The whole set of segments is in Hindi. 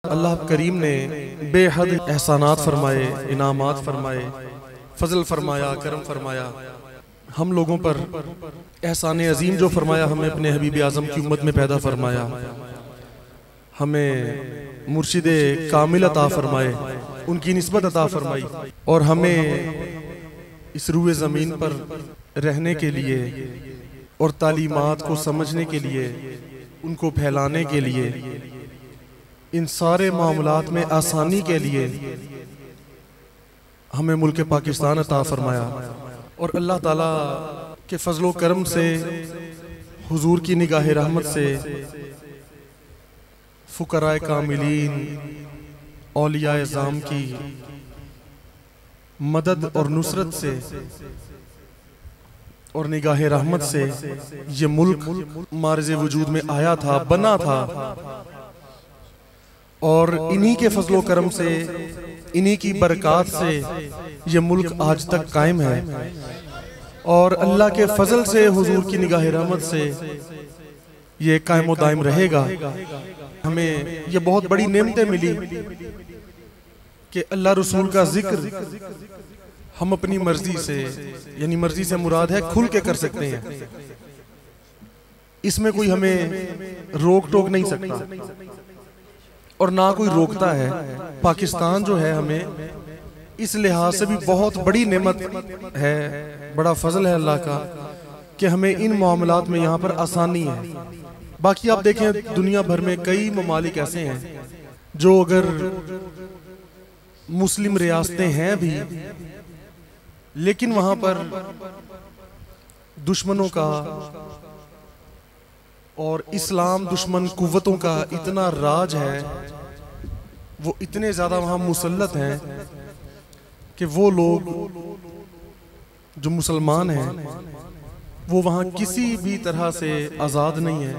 अल्लाह करीम ने बेहद एहसानात फरमाए, इनामात फरमाए, फजल फरमाया, करम फरमाया। हम लोगों पर एहसान अजीम जो फरमाया, हमें अपने हबीब आज़म की उम्मत में पैदा फरमाया, हमें मुर्शिद कामिल अता फरमाए, उनकी निस्बत अता फरमाई और हमें इस रूए ज़मीन पर रहने के लिए और तालीमात को समझने के लिए, उनको फैलाने के लिए, इन सारे मामलात में आसानी के लिए हमें मुल्क पाकिस्तान अता फरमाया। और अल्लाह ताला के फजलो करम से, हुजूर की निगाह रहमत से, फुकराए कामिलीन, औलियाए ज़ाम की मदद और नुसरत से और निगाह रहमत से ये मुल्क मार्ज़े वजूद में आया था, बना था। और इन्हीं के फजलो करम से, इन्हीं की बरक़ात से ये मुल्क आज तक कायम है। और अल्लाह के फजल से, हुजूर की निगाह रहमत से ये कायम व दायम रहेगा। हमें ये बहुत बड़ी नेमतें मिली कि अल्लाह रसूल का जिक्र हम अपनी मर्जी से, यानी मर्जी से मुराद है खुल के कर सकते हैं। इसमें कोई हमें रोक टोक नहीं सकता और ना कोई रोकता है। पाकिस्तान जो है हमें इस लिहाज से भी बहुत बड़ी नेमत है, बड़ा फजल है अल्लाह का कि हमें इन मामलात में यहाँ पर आसानी है। बाकी आप देखें दुनिया भर में कई ममालिक ऐसे हैं जो अगर मुस्लिम रियासतें हैं भी, लेकिन वहां पर दुश्मनों का और इस्लाम दुश्मन कुव्वतों का इतना राज है, वो इतने ज्यादा वहां मुसल्लत हैं कि वो लोग जो मुसलमान हैं वो वहां किसी भी तरह से आज़ाद नहीं है,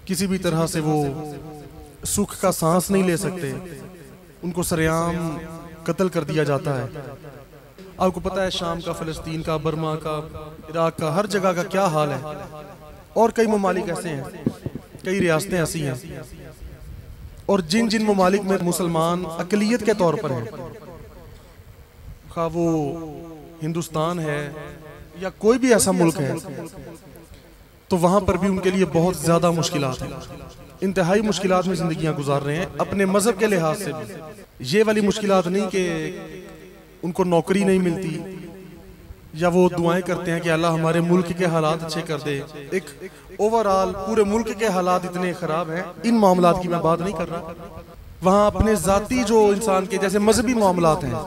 किसी भी तरह से वो सुख का सांस नहीं ले सकते। उनको सरेआम कत्ल कर दिया जाता है। आपको पता है शाम का, फ़लस्तीन का, बर्मा का, इराक का, हर जगह का क्या हाल है। और कई ममालिक ऐसे हैं, कई रियासतें ऐसी हैं, और जिन जिन ममालिक में मुसलमान अक़लियत के तौर पर हैं, खा वो हिंदुस्तान है या कोई भी ऐसा मुल्क है, तो वहां पर भी उनके लिए बहुत ज्यादा मुश्किलात हैं। इंतहाई मुश्किलात में जिंदगियां गुजार रहे हैं अपने मजहब के लिहाज से भी। ये वाली मुश्किलात नहीं कि उनको नौकरी नहीं मिलती या वो दुआएं करते हैं कि अल्लाह हमारे मुल्क के हालात अच्छे कर दे। एक ओवरऑल पूरे मुल्क के हालात इतने खराब हैं, इन मामलात की मैं बात नहीं कर रहा। वहाँ अपने जाती जो इंसान के जैसे मजहबी मामलात हैं,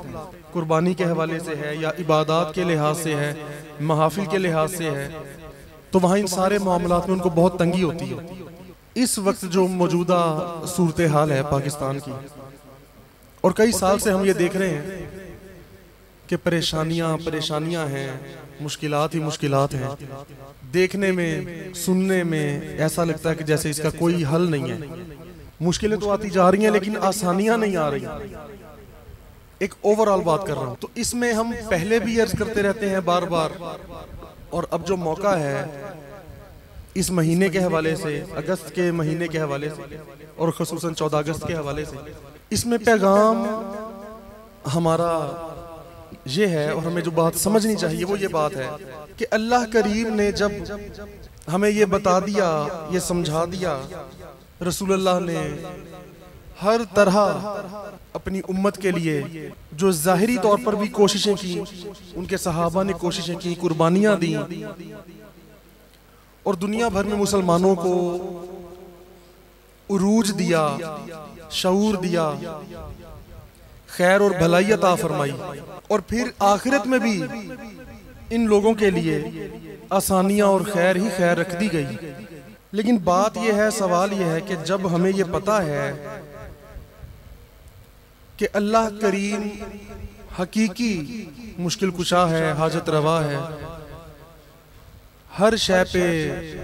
कुर्बानी के हवाले से है या इबादत के लिहाज से है, महाफिल के लिहाज से है, तो वहाँ इन सारे मामलात में उनको बहुत तंगी होती है। इस वक्त जो मौजूदा सूरत हाल है पाकिस्तान की, और कई साल से हम ये देख रहे हैं कि परेशानियां हैं, मुश्किलात ही मुश्किलात हैं। देखने में, सुनने में ऐसा लगता है कि जैसे इसका कोई हल नहीं है। मुश्किलें तो आती जा रही हैं लेकिन आसानियां नहीं आ रही। एक ओवरऑल बात कर रहा हूं। तो इसमें हम पहले भी अर्ज करते रहते हैं बार बार, और अब जो मौका है इस महीने के हवाले से, अगस्त के महीने के हवाले से और खुसूसन 14 अगस्त के हवाले से, इसमें पैगाम हमारा ये है, और हमें जो बात समझनी चाहिए वो ये बात है कि अल्लाह करीम ने जब हमें ये बता दिया, ये समझा दिया, रसूलुल्लाह ने हर तरह अपनी उम्मत के लिए जो ज़ाहिरी तौर पर भी कोशिशें की, उनके सहाबा ने कोशिशें की, कुर्बानियां दी, और दुनिया भर में मुसलमानों को उरूज दिया, शऊर दिया, खैर और भलाई अता फरमाई, और फिर आखिरत में भी इन लोगों के लिए आसानियां और खैर ही खैर रख दी गई। लेकिन बात यह है, सवाल यह है कि जब हमें यह पता है कि अल्लाह करीम हकीकी मुश्किल कुशा है, हाजत रवा है, हर शय पे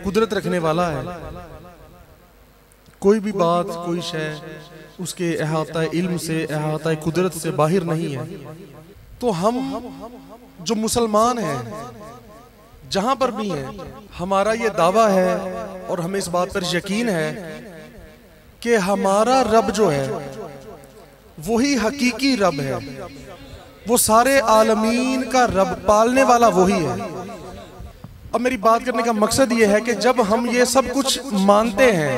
कुदरत रखने वाला है, कोई भी बात, कोई शय उसके अहाता इल्म से, अहाता कुदरत से बाहर नहीं है, तो हम जो मुसलमान हैं जहां पर भी हैं, हमारा ये दावा है और हमें इस बात पर यकीन है कि हमारा रब जो है वही हकीकी रब है, वो सारे आलमीन का रब, पालने वाला वही है। अब मेरी बात करने का मकसद ये है कि जब हम ये सब कुछ मानते हैं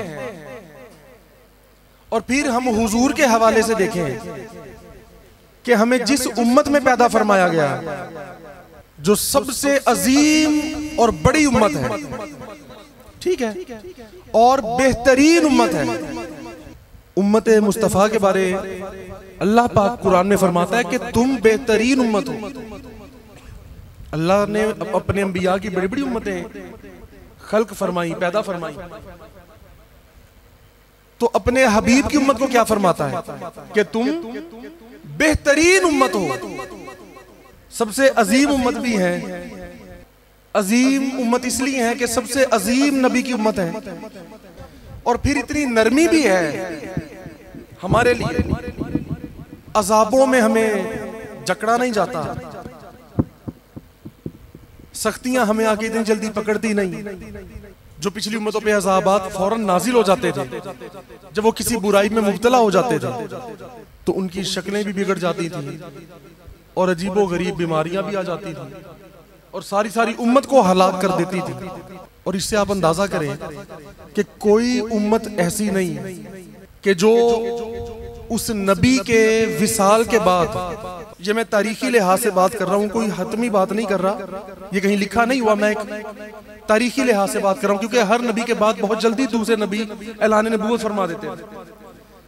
और फिर हम हुजूर के हवाले से देखें कि हमें जिस उम्मत में पैदा फरमाया गया, जो सबसे अजीम और बड़ी उम्मत है, ठीक है, और बेहतरीन उम्मत है, उम्मत मुस्तफ़ा के बारे अल्लाह पाक कुरान में फरमाता है कि तुम बेहतरीन उम्मत हो। अल्लाह ने अपने अंबिया की बड़ी बड़ी उम्मतें खल्क फरमाई, पैदा फरमाई, तो अपने हबीब की उम्मत को क्या फरमाता है कि तुम बेहतरीन उम्मत हो, सबसे अजीम उम्मत भी है। अजीम उम्मत इसलिए है कि सबसे अजीम नबी की उम्मत है, और फिर इतनी नरमी भी है हमारे लिए, अजाबों में हमें जकड़ा नहीं जाता, सख्तियां हमें आके इतनी जल्दी पकड़ती नहीं। जो पिछली उम्मतों पे अजाबात फौरन नाजिल हो जाते थे, जब वो किसी बुराई में मुब्तला हो जाते थे तो उनकी शक्लें भी बिगड़ जाती थी और अजीबो गरीब बीमारियां भी आ जाती थी और सारी सारी उम्मत को हलाक कर देती थी। और इससे आप अंदाजा करें कि कोई उम्मत ऐसी नहीं कि जो उस नबी के विसाल के बाद, ये मैं तारीखी लिहाज से बात कर रहा हूँ, कोई हतमी बात नहीं कर रहा, ये कहीं लिखा नहीं हुआ, मैं एक तारीखी लिहाज से बात कर रहा हूँ, क्योंकि हर नबी के बाद बहुत जल्दी दूसरे नबी ऐलान नबूवत फरमा देते हैं।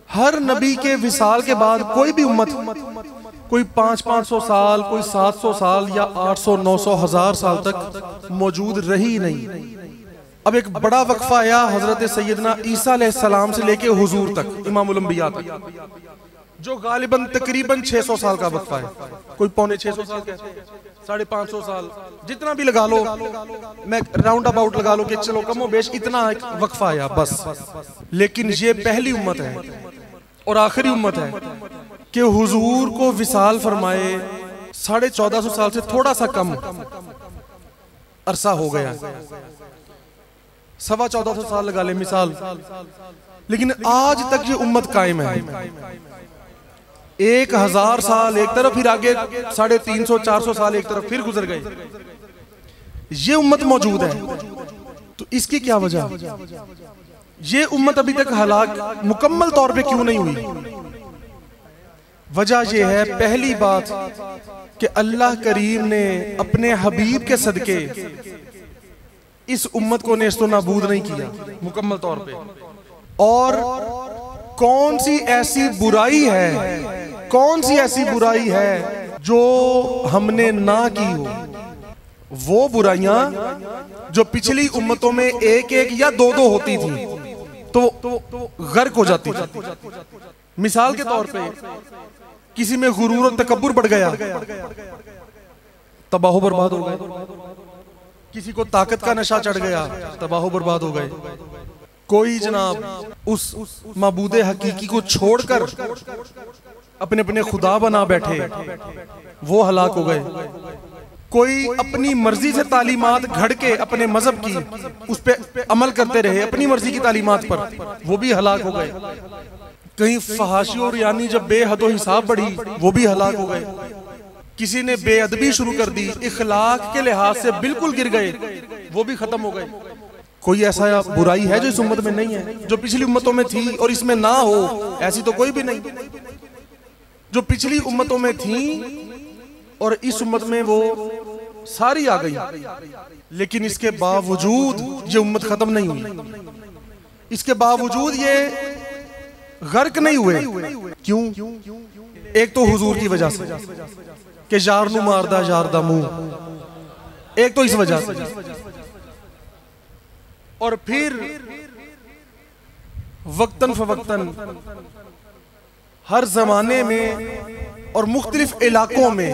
हर नबी के विसाल के बाद कोई भी उम्मत, कोई 500-500 साल, कोई 700 साल या 800-900 1000 साल तक मौजूद रही नहीं। अब एक बड़ा वक्फा आया हजरत सैयदना ईसा अलैहिस्सलाम से लेके हुजूर तक, इमामुल अंबिया तक, जो गालिबन तकरीबन 600 साल का वक्फा है। कोई 650 साल कहते हैं, 550 साल, जितना भी लगा लो, मैं राउंड अबाउट लगा लो कि चलो कमो बेश इतना वक्फा आया बस। लेकिन ये पहली उम्मत है और आखिरी उम्मत है कि हुजूर को विसाल फरमाए 1450 साल से थोड़ा सा कम अरसा हो गया, 1450 साल लगा ले मिसाल, लेकिन आज तक ये उम्मत कायम है। 1000 साल एक तरफ, फिर आगे 350-400 साल एक तरफ फिर गुजर गए, ये उम्मत मौजूद है। तो इसकी क्या वजह? ये उम्मत अभी तक हलाक मुकम्मल तौर पे क्यों नहीं हुई? वजह यह है, पहली बात कि अल्लाह करीम ने अपने हबीब के सदके इस उम्मत को नेस्तो नाबूद नहीं किया मुकम्मल तौर पे। और कौन सी ऐसी बुराई है, कौन सी ऐसी बुराई है जो हमने ना की हो? वो बुराइयां जो पिछली उम्मतों में एक एक या दो दो होती थी तो गर्क हो जाती थी। मिसाल के तौर पे किसी में गुरूर और तकब्बुर बढ़ गया, तबाह बर्बाद हो गए। किसी को ताकत का नशा चढ़ गया, तबाह बर्बाद हो गए। कोई जनाब उस माबूदे हकीकी को छोड़कर अपने अपने खुदा बना बैठे, वो हलाक हो गए। कोई अपनी मर्जी से तालीमात घड़ के अपने मजहब की उस पे अमल करते रहे, अपनी मर्जी की तालीमात पर, वो भी हलाक हो गए। कहीं फहाशी और यानी जब बेहदो हिसाब बढ़ी, वो भी हलाक हो गए। किसी ने बेअदबी शुरू कर दी, इखलाक के लिहाज से बिल्कुल गिर गए, वो भी खत्म हो गए। कोई ऐसा बुराई है जो इस उम्मत में नहीं है, जो पिछली उम्मतों में थी और इसमें ना हो? ऐसी तो कोई भी नहीं। जो पिछली उम्मतों में थी और इस उम्मत में वो सारी आ गई, लेकिन इसके बावजूद ये उम्मत खत्म नहीं हुई, इसके बावजूद ये गर्क नहीं हुए। क्यों? एक तो हुजूर की वजह से कि यार नू मारदा यार दा मुंह, एक तो इस वजह से, और फिर वक्तन फवक्तन हर जमाने में और मुख्तलिफ इलाकों में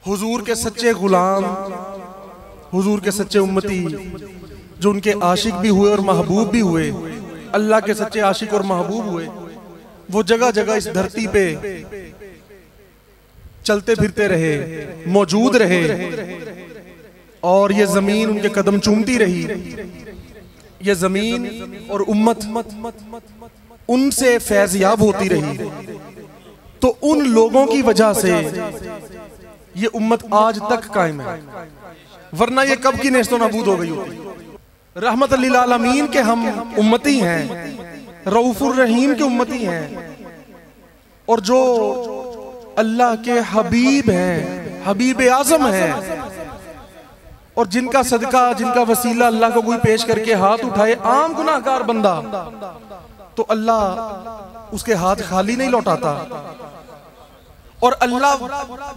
हुजूर के सच्चे गुलाम, हुजूर के सच्चे उम्मती, जो उनके आशिक भी हुए और महबूब भी हुए, अल्लाह के सच्चे आशिक और महबूब हुए, वो जगह जगह इस धरती पे चलते फिरते रहे, मौजूद रहे, और ये जमीन उनके कदम चूमती रही। ये जमीन और उम्मत उनसे फैज़याब होती रही, तो उन लोगों की वजह से ये उम्मत आज तक कायम है, वरना ये कब की नेस्तो नाबूद हो गई होती। रहमत लिल आलमीन के हम उम्मती हैं, रऊफुर रहीम के उम्मती हैं, और जो अल्लाह के हबीब हैं, हबीब आज़म हैं, और जिनका सदका, जिनका वसीला अल्लाह को कोई पेश करके हाथ उठाए, आम गुनाहगार बंदा, तो अल्लाह उसके हाथ खाली नहीं लौटाता। और अल्लाह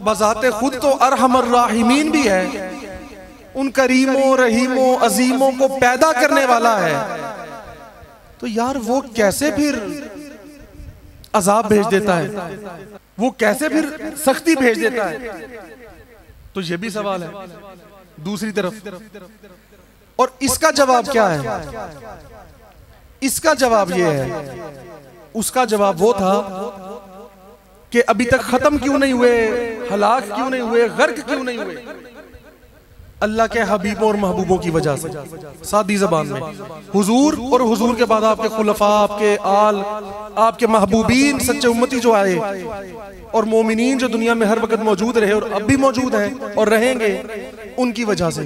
बजाते खुद तो अरहमर राहिमीन भी है, उन करीमों, रहीमों, अजीमों को पैदा करने वाला है, तो यार वो कैसे फिर अजाब भेज देता है, वो कैसे फिर सख्ती भेज देता है? तो ये भी सवाल है दूसरी तरफ। और इसका जवाब क्या है? इसका जवाब ये है, उसका जवाब वो था कि अभी तक खत्म क्यों नहीं हुए, हलाक क्यों नहीं हुए, गर्क क्यों नहीं हुए? अल्लाह के हबीबों और महबूबों की वजह से। सादी जबान में हुजूर और हुजूर के बाद आपके खुलफा, आपके आल, आपके महबूबीन, सच्चे उम्मती जो आए, और मोमिनीन जो दुनिया में हर वक्त मौजूद रहे और अब भी मौजूद हैं और रहेंगे, उनकी वजह से।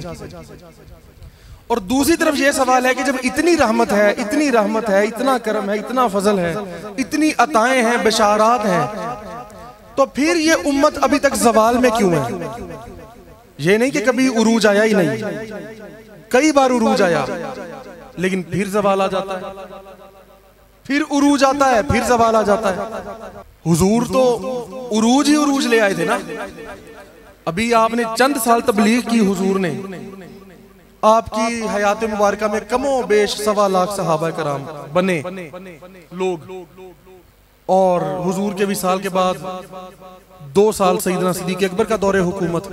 और दूसरी तरफ यह सवाल है कि जब इतनी रहमत है, इतनी रहमत है, इतना करम है, इतना फजल है, इतनी अताएं हैं, बशारात हैं, तो फिर ये उम्मत अभी तक जवाल में क्यों है? ये नहीं कि कभी उरूज आया ही नहीं, कई बार उरूज आया, लेकिन फिर जवाल आ जाता है, फिर उरूज आता है, फिर जवाल आ जाता है। हुजूर तो उरूज ही उरूज ले आए थे ना। अभी आपने चंद साल तबलीग की, हुजूर ने आपकी हयात मुबारका में कमो बेश 1.25 लाख सहाबा कराम बने लोग, और हुजूर के विसाल के बाद 2 साल सईदना सिद्दीक़ अकबर का दौरे हुकूमत,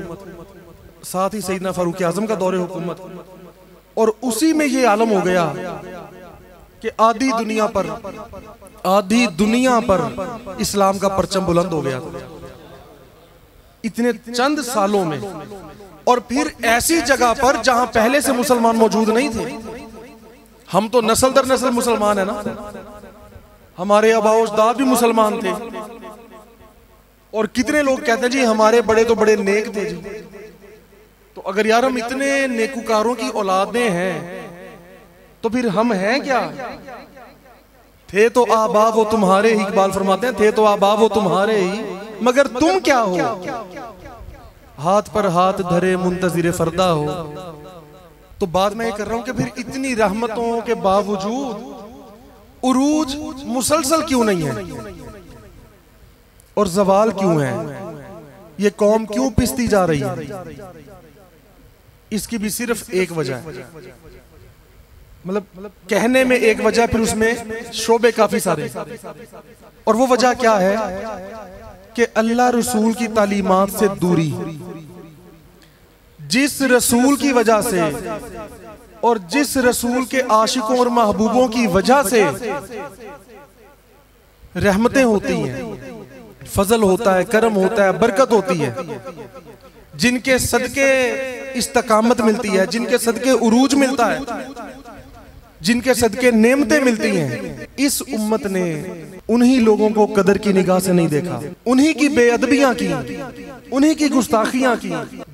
साथ ही सईदना फारूक आजम का दौरे हुकूमत, और उसी में ये आलम हो गया कि आधी दुनिया पर इस्लाम का परचम बुलंद हो गया इतने चंद सालों में। और फिर ऐसी जगह पर जहां पहले से मुसलमान मौजूद नहीं थे। हम तो नस्ल दर नस्ल मुसलमान है ना, हमारे आबाओ अजदाद भी मुसलमान थे, और कितने लोग कहते हैं जी हमारे बड़े तो बड़े नेक थे जी। तो अगर यार हम इतने नेकुकारों की औलादें हैं, तो फिर हम हैं क्या? थे तो आबा वो तुम्हारे ही, इकबाल फरमाते हैं, थे तो आबा वो तुम्हारे ही, मगर तुम क्या हो? हाथ पर हाथ धरे मुंतजिर फरदा हो। तो बात मैं ये कर रहा हूं कि फिर इतनी रहमतों के बावजूद उरूज मुसलसल क्यों नहीं है, और जवाल क्यों है? ये कौम क्यों पिसती जा रही है? इसकी भी सिर्फ एक वजह है, मतलब कहने में एक वजह, फिर उसमें शोबे काफी सारे। और वो वजह क्या है कि अल्लाह रसूल की तालीमात से दूरी। जिस रसूल की वजह से और जिस रसूल के आशिकों और महबूबों की वजह से रहमतें होती हैं, फजल होता है, करम होता है, बरकत होती है, जिनके सदके इस्तकामत मिलती है, जिनके सदके उरूज मिलता है, जिनके सदके नेमतें मिलती हैं, इस उम्मत ने उन्हीं लोगों को कदर की निगाह से नहीं देखा, उन्हीं की बेअदबियां की, उन्हीं की गुस्ताखियां की।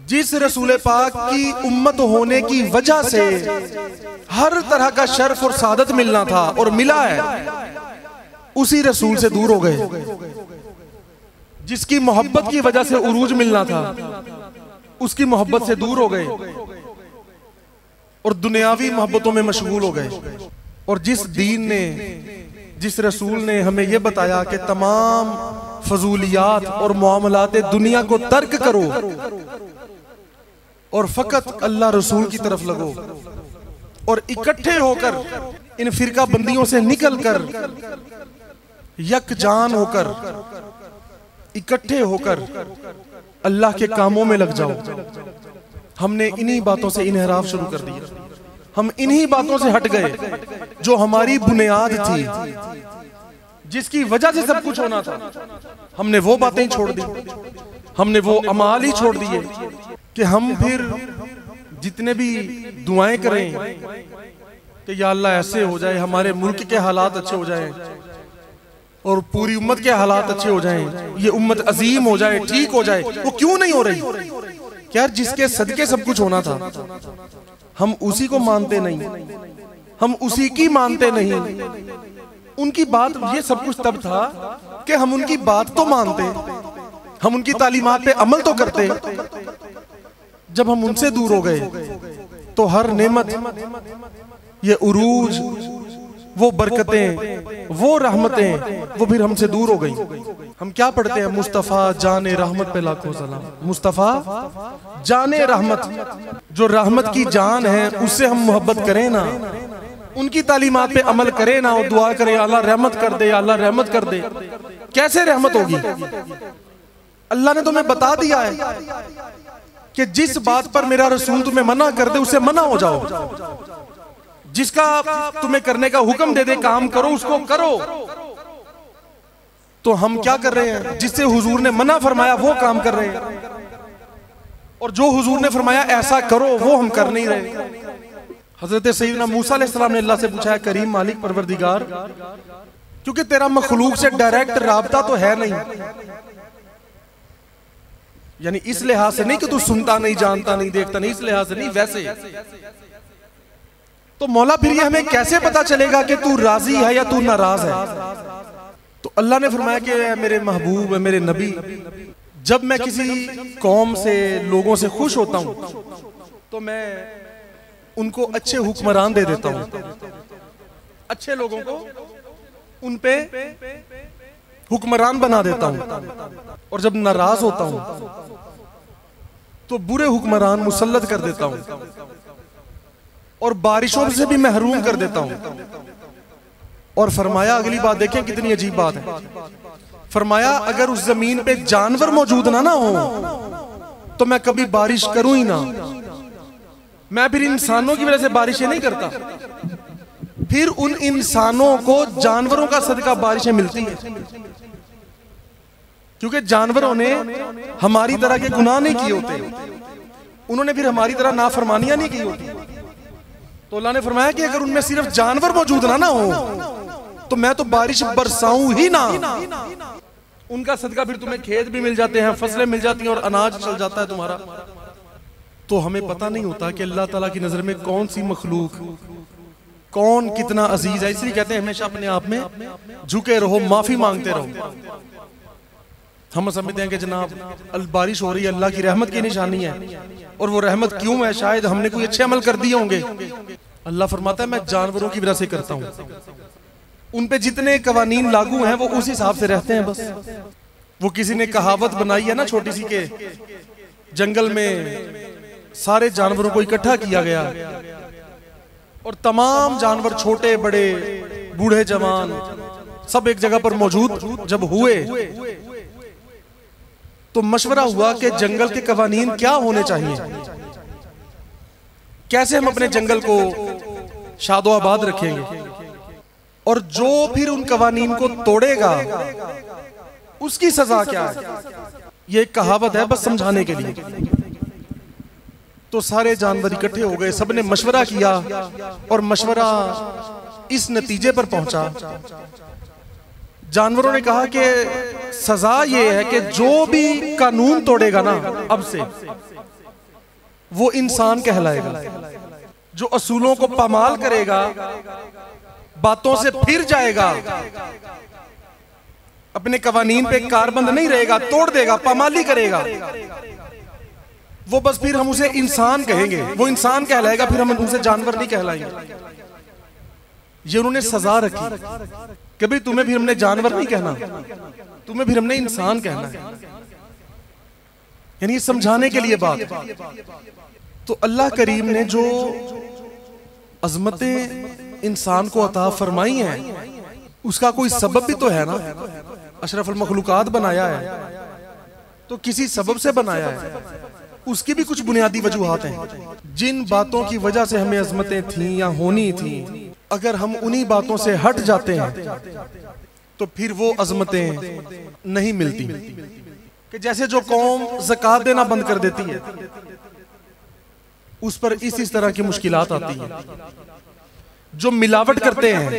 जिस रसूल पाक की उम्मत होने की वजह से हर तरह का शर्फ और सादत मिलना था और मिला है, उसी रसूल से दूर हो गए। जिसकी मोहब्बत की वजह से उरूज मिलना था, उसकी मोहब्बत से दूर हो गए और दुनियावी मोहब्बतों में मशगूल हो गए। और जिस दीन ने, जिस रसूल ने हमें यह बताया कि तमाम फजूलियात और मामलात दुनिया को तर्क करो और फकत अल्लाह रसूल की तरफ लगो, और इकट्ठे होकर इन फिरका बंदियों से निकलकर यकजान होकर, इकट्ठे होकर अल्लाह के कामों में लग जाओ। हमने इन्हीं बातों से इन्हराफ शुरू कर दिया। हम इन्हीं बातों से हट गए जो हमारी बुनियाद थी, जिसकी वजह से सब कुछ होना था। हमने वो बातें ही छोड़ दी, हमने वो अमाल ही छोड़ दिए कि हम फिर जितने भी दुआएं करें कि या अल्लाह ऐसे हो जाए, हमारे मुल्क के हालात अच्छे हो जाए, और पूरी उम्मत के हालात अच्छे हो जाएं, ये उम्मत अजीम हो जाए, ठीक हो जाए, वो क्यों नहीं हो रही? क्या जिसके सदके सब कुछ होना था, हम उसी को मानते नहीं, हम उसी की मानते नहीं। उनकी बात, ये सब कुछ तब था कि हम उनकी बात तो मानते, हम उनकी तालीमात पे अमल तो करते। जब हम उनसे दूर हो गए तो हर नेमत, ये उरूज, वो बरकतें, वो रहमतें, वो फिर हमसे दूर हो गई। हम क्या पढ़ते हैं? मुस्तफ़ा जाने रहमत पे लाखों सलाम। मुस्तफ़ा जाने रहमत, जो रहमत की जान है उससे हम मोहब्बत करें ना, उनकी तालीमात पे अमल करें ना, और दुआ करें अल्लाह रहमत कर दे, अल्लाह रहमत कर दे। कैसे रहमत होगी? अल्लाह ने तुम्हें बता दिया है कि जिस बात पर मेरा रसूल तुम्हें मना कर दे उससे मना हो जाओ, जिसका तुम्हें करने का हुक्म दे दे काम करो उसको करो। तो हम क्या कर रहे हैं? जिससे हुजूर ने मना फरमाया वो काम कर रहे हैं, और जो हुजूर ने फरमाया ऐसा करो वो हम कर नहीं रहे। हजरत सैयदना मूसा अलैहिस्सलाम ने अल्लाह से पूछा है, करीम मालिक परवरदिगार, क्योंकि तेरा मखलूक से डायरेक्ट राबता तो है नहीं, यानी इस लिहाज से नहीं कि तू सुनता नहीं, जानता नहीं, देखता नहीं, इस लिहाज से नहीं, वैसे तो मौला फिर ये हमें कैसे पता चलेगा कि तू राजी है या तू नाराज है? तो अल्लाह ने फरमाया कि मेरे महबूब, मेरे नबी, जब मैं किसी कौम से, लोगों से खुश होता हूं तो मैं उनको अच्छे हुक्मरान दे देता हूं, अच्छे लोगों को उन पे हुक्मरान बना देता हूं, और जब नाराज होता हूं तो बुरे हुक्मरान मुसल्लत कर देता हूं, और बारिशों से भी महरूम कर देता हूं। और फरमाया, अगली बात देखें कितनी अजीब बात है, फरमाया अगर उस जमीन पे जानवर मौजूद ना हो तो मैं कभी बारिश करूं ही ना। मैं फिर इंसानों की वजह से बारिशें नहीं करता, फिर उन इंसानों को जानवरों का सदका बारिशें मिलती है, क्योंकि जानवरों ने हमारी तरह के गुनाह नहीं किए होते, उन्होंने फिर हमारी तरह नाफरमानियां नहीं की होती। तो अल्लाह ने फरमाया कि अगर उनमें सिर्फ जानवर मौजूद ना हो तो मैं तो बारिश बरसाऊं ही ना। उनका सदका फिर तुम्हें खेत भी मिल जाते हैं, फसलें मिल जाती हैं, और अनाज चल जाता है तुम्हारा। तो हमें पता नहीं होता कि अल्लाह ताला की नजर में कौन सी मखलूक, कौन कितना अजीज है। इसलिए कहते हैं हमेशा अपने आप में झुके रहो, माफी मांगते रहो। हम समझते हैं कि जनाब बारिश हो रही है अल्लाह की रहमत की निशानी है, और वो रहमत क्यों है? शायद हमने कोई अच्छे अमल कर दिए होंगे। अल्लाह फरमाता है मैं जानवरों की वजह से करता हूं, उन पे जितने कवानीन लागू हैं वो उस हिसाब से रहते हैं बस। वो किसी ने कहावत बनाई है ना छोटी सी, के जंगल में सारे जानवरों को इकट्ठा किया गया, और तमाम जानवर, छोटे बड़े, बूढ़े जवान, सब एक जगह पर मौजूद जब हुए तो मशवरा हुआ कि जंगल के कवानीन क्या होने चाहिए, कैसे हम अपने जंगल को शादो आबाद रखेंगे, और जो फिर उन कवानीन को तोड़ेगा उसकी सजा क्या है। ये एक कहावत है बस समझाने के लिए। तो सारे जानवर इकट्ठे हो गए, सबने मशवरा किया, और मशवरा इस नतीजे पर पहुंचा, जानवरों ने कहा कि सजा ये है कि जो भी कानून तोड़ेगा ना अब से वो इंसान कहलाएगा, जो असूलों को पामाल करेगा, बातों से फिर जाएगा, अपने कवानीन पे कारबंद नहीं रहेगा, तोड़ देगा, पामाली करेगा, वो बस फिर हम उसे इंसान कहेंगे, वो इंसान कहलाएगा, फिर हम उसे जानवर नहीं कहलाएंगे। ये उन्होंने सजा रखी कि भाई तुम्हें फिर हमने जानवर नहीं कहना, तुम्हें फिर हमने इंसान कहना है, यानी समझाने के लिए बात। तो अल्लाह करीम ने जो अजमतें इंसान को अता फरमाई हैं उसका कोई सबब भी तो है ना। अशरफुल मखलूकात बनाया है तो किसी सबब से बनाया है, उसकी भी कुछ बुनियादी वजूहात हैं। जिन बातों की वजह से हमें अजमतें थी या होनी थी, अगर हम उन्हीं बातों से हट जाते हैं तो फिर वो अजमतें नहीं मिलती। कि जैसे जो कौम ज़कात देना बंद कर देती है उस पर इस तरह की मुश्किलात आती है। जो मिलावट करते हैं,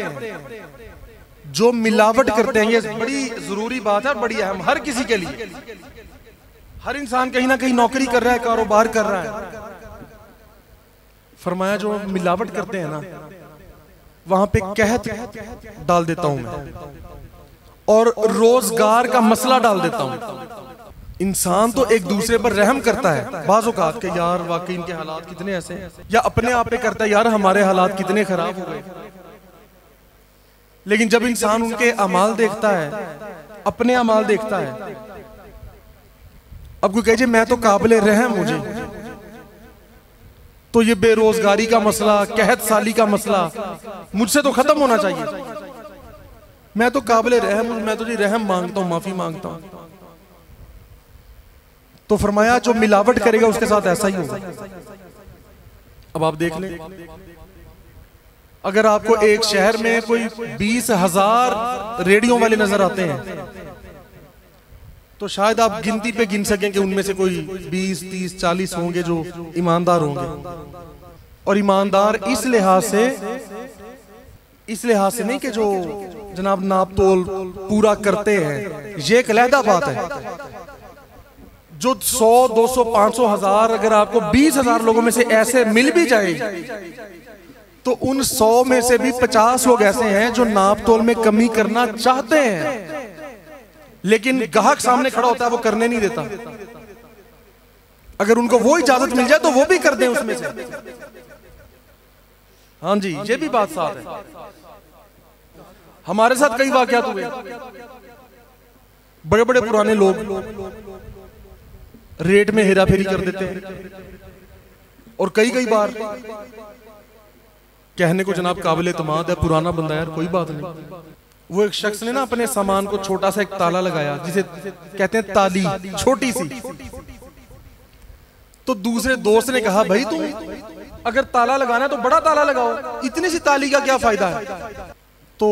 जो मिलावट करते हैं, ये बड़ी जरूरी बात है और बड़ी अहम हर किसी के लिए। हर इंसान कहीं ना कहीं नौकरी कर रहा है, कारोबार कर रहा है। फरमाया जो मिलावट करते हैं ना, वहां पे कहत डाल देता हूं मैं और रोजगार का मसला डाल देता हूं। इंसान तो एक दूसरे पर रहम करता है बाज़ औक़ात के, यार वाकई इनके हालात कितने ऐसे हैं, या अपने आप पे करता है यार हमारे हालात कितने खराब हो गए। लेकिन जब इंसान उनके अमाल देखता है, अपने अमाल देखता है, अब कोई कहे मैं तो काबिले रहम मुझे, तो ये बेरोजगारी का मसला, कहत साली का मसला मुझसे तो खत्म होना चाहिए। मैं तो काबिले रहम हूं, मैं तो जी रहम मांगता हूं, माफी मांगता हूं। तो फरमाया जो मिलावट करेगा उसके साथ ऐसा ही होगा। अब आप देख लें, अगर आपको एक शहर में कोई 20,000 रेडियो वाले नजर आते हैं, तो शायद आप गिनती पे गिन सकें कि उनमें से कोई 20, 30, 40 होंगे जो ईमानदार होंगे। और ईमानदार इस लिहाज से नहीं कि जो जनाब नाप तोल पूरा करते हैं, ये एक अलहदा बात है। जो 100, 200, 500, 1000, अगर आपको 20,000 लोगों में से ऐसे मिल भी जाए, तो उन 100 में से भी 50 लोग ऐसे हैं जो नाप तोल में कमी करना चाहते हैं, लेकिन गाहक सामने खड़ा होता है वो करने नहीं देता। अगर उनको वो इजाजत मिल जाए तो वो भी कर दें उसमें से। हाँ जी, ये भी बात साथ है। हमारे साथ कई वाकयात हुए, बड़े बड़े पुराने लोग रेट में हेरा फेरी कर देते हैं, और कई बार कहने को जनाब काबिल एतमाद है, पुराना बंदा यार कोई बात नहीं। वो एक शख्स ने ना अपने सामान को छोटा सा एक ताला लगाया, जिसे कहते हैं ताली, छोटी सी। तो दूसरे दोस्त ने कहा भाई तुम अगर ताला लगाना है तो बड़ा ताला लगाओ, इतनी सी ताली का क्या फायदा है। तो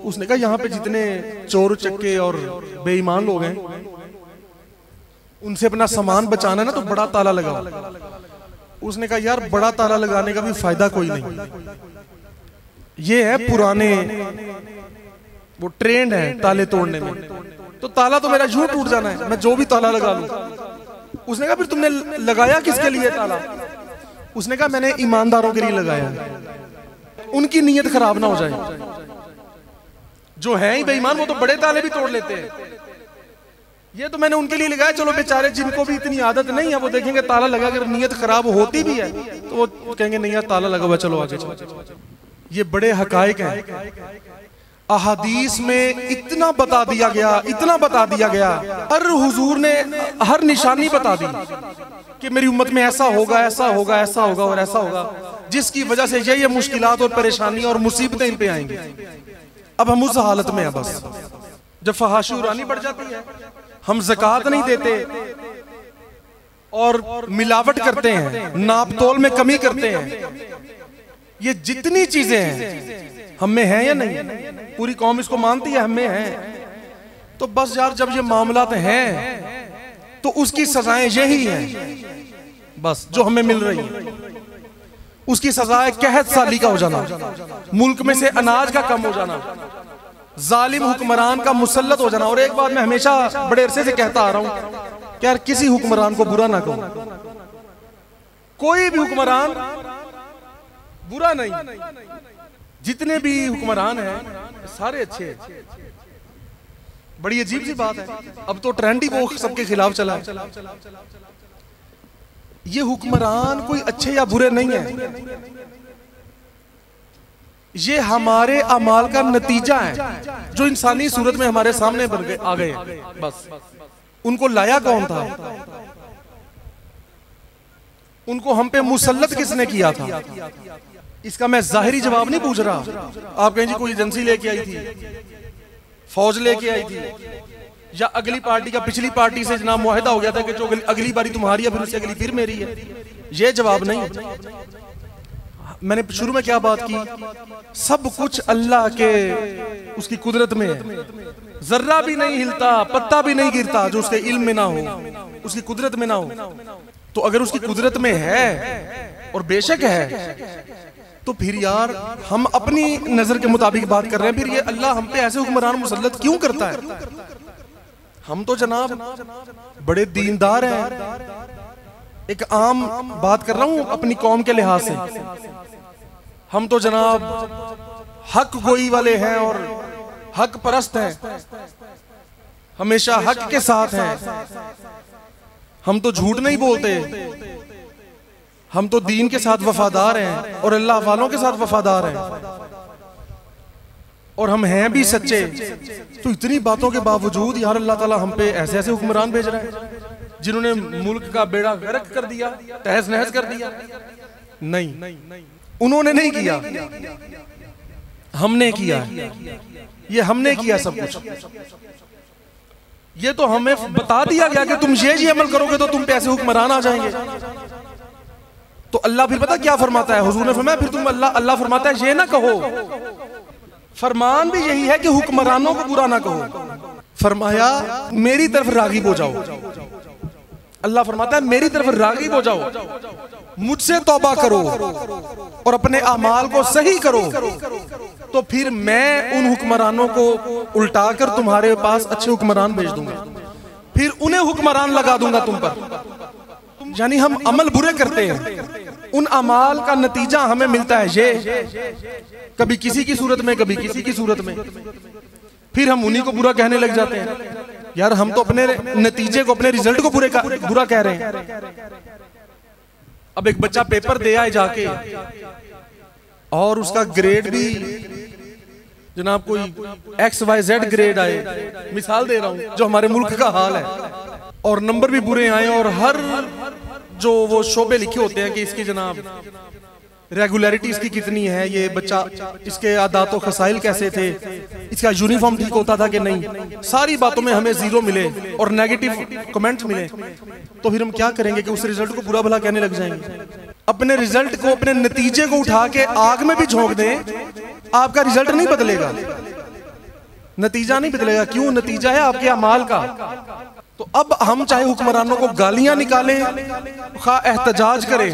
उसने कहा यहाँ पे जितने चोर चक्के और बेईमान लोग हैं, उनसे अपना सामान बचाना ना, तो बड़ा ताला लगाओ। उसने कहा यार बड़ा ताला लगाने का भी फायदा कोई नहीं, ये है पुराने वो ट्रेंड है ताले तोड़ने में, तो ताला तो मेरा यूं टूट जाना है, मैं जो भी ताला लगा लूं। उसने कहा फिर तुमने लगाया किसके लिए ताला? उसने कहा मैंने ईमानदारों के लिए लगाया, उनकी नीयत खराब ना हो जाए। जो है ही बेईमान वो तो बड़े ताले भी तोड़ लेते हैं, ये तो मैंने उनके लिए लगाया। चलो बेचारे जिनको भी इतनी आदत नहीं है, वो देखेंगे ताला लगा, अगर नीयत खराब होती भी है तो वो कहेंगे नहीं यार ताला लगा हुआ, चलो आगे चलो। ये बड़े हकायक हैं। अहादीस में इतना बता दिया गया, इतना बता दिया गया, हर हुजूर ने हर निशानी बता दी कि मेरी उम्मत में ऐसा होगा, ऐसा होगा, ऐसा होगा और ऐसा होगा, जिसकी वजह से ये मुश्किलात और परेशानी और मुसीबतें इन पे आएंगी। अब हम उस हालत में हैं बस, जब फहाशी उरानी बढ़ जाती है, हम ज़कात नहीं देते और मिलावट करते हैं, नाप तोल में कमी करते हैं। ये जितनी चीजें हैं हम में है या नहीं? पूरी कौम इसको मानती है हम में है। तो बस यार जब ये मामलात हैं तो उसकी सजाएं यही हैं बस जो हमें मिल रही है। उसकी सजा है कहत साली का हो जाना, मुल्क में से अनाज का कम हो जाना, जालिम हुक्मरान का मुसल्लत हो जाना। और एक बात मैं हमेशा बड़े अरसे से कहता आ रहा हूं कि यार किसी हुक्मरान को बुरा ना कहो, कोई भी हुक्मरान बुरा नहीं, जितने भी हुक्मरान हैं सारे अच्छे हैं। बड़ी अजीब सी बात है, अब तो ट्रेंड ही वो सबके खिलाफ चला है। ये हुक्मरान कोई अच्छे या बुरे नहीं है, ये हमारे अमाल का नतीजा है जो इंसानी सूरत में हमारे सामने बन गए आ गए। बस उनको लाया कौन था, उनको हम पे मुसल्लत किसने किया था, इसका मैं जाहिरी जवाब नहीं पूछ रहा। आप कहें जी कोई एजेंसी लेके आई थी, फौज लेके आई थी, या अगली पार्टी का पिछली पार्टी से जनाब मुआहिदा हो गया था कि जो अगली बारी तुम्हारी है फिर उससे अगली फिर मेरी है। ये जवाब नहीं। मैंने शुरू में क्या बात की, सब कुछ अल्लाह के उसकी कुदरत में है। जर्रा भी नहीं हिलता, पत्ता भी नहीं गिरता जो उसके इल्म में ना हो, उसकी कुदरत में ना हो। तो अगर उसकी कुदरत में है और बेशक है तो फिर यार हम अपनी नजर के मुताबिक बात कर रहे हैं, फिर ये अल्लाह हम पे ऐसे हुक्मरान मुसल्लत क्यों करता है? हम तो जनाब बड़े दीनदार हैं। एक आम बात कर रहा हूं अपनी कौम के लिहाज से, हम तो जनाब हक गोई वाले हैं और हक परस्त हैं, हमेशा हक के साथ हैं। हम तो झूठ नहीं बोलते, हम तो दीन के साथ वफादार हैं और अल्लाह वालों के साथ वफादार हैं, और हम हैं भी सच्चे। तो इतनी बातों के बावजूद यार अल्लाह ताला हम पे ऐसे ऐसे हुक्मरान भेज रहा है जिन्होंने मुल्क का बेड़ा गर्क कर दिया, तहस नहस कर दिया। नहीं, उन्होंने नहीं किया, हमने किया। ये हमने किया सब कुछ। ये तो हमें बता दिया गया कि तुम ये अमल करोगे तो तुम पे ऐसे हुक्मरान आ जाएंगे। तो अल्लाह फिर पता क्या फरमाता है? हुजूर ने फरमाया फिर तुम अल्लाह फरमाता है ये ना कहो, फरमान भी यही है कि हुक्मरानों को बुरा ना कहो। फरमाया मेरी तरफ रागिब हो जाओ। अल्लाह फरमाता है मेरी तरफ रागिब हो जाओ, मुझसे तौबा करो और अपने अमाल को सही करो, तो फिर मैं उन हुक्मरानों को उल्टाकर तुम्हारे पास अच्छे हुक्मरान भेज दूंगा, फिर उन्हें हुक्मरान लगा दूंगा तुम पर। यानी हम अमल बुरे करते हैं, उन अमाल का नतीजा हमें मिलता है ये, कभी किसी की सूरत में कभी किसी की सूरत में, फिर हम उन्हीं को बुरा कहने लग जाते हैं। यार हम तो अपने नतीजे को, अपने रिजल्ट को बुरा कह रहे हैं। अब एक बच्चा पेपर दे आए जाके और उसका ग्रेड भी जनाब कोई XYZ ग्रेड आए, मिसाल दे रहा हूं जो हमारे मुल्क का हाल है, और नंबर भी बुरे आए, और हर जो वो शोबे लिखे होते हैं कि इसकी जनाब रेगुलरिटी इसकी कितनी है, ये बच्चा इसके आदात और खसाइल कैसे थे, इसका यूनिफॉर्म ठीक होता था कि नहीं, सारी बातों में हमें 0 मिले और नेगेटिव कमेंट्स मिले, तो फिर हम क्या करेंगे कि उस रिजल्ट को बुरा भला कहने लग जाएंगे। अपने रिजल्ट को, अपने नतीजे को उठा के आग में भी झोंक दें, आपका रिजल्ट नहीं बदलेगा, नतीजा नहीं बदलेगा। क्यों? नतीजा है आपके अमाल का। तो अब हम चाहे हुक्मरानों को गालियां निकालें, खा एहतजाज करें,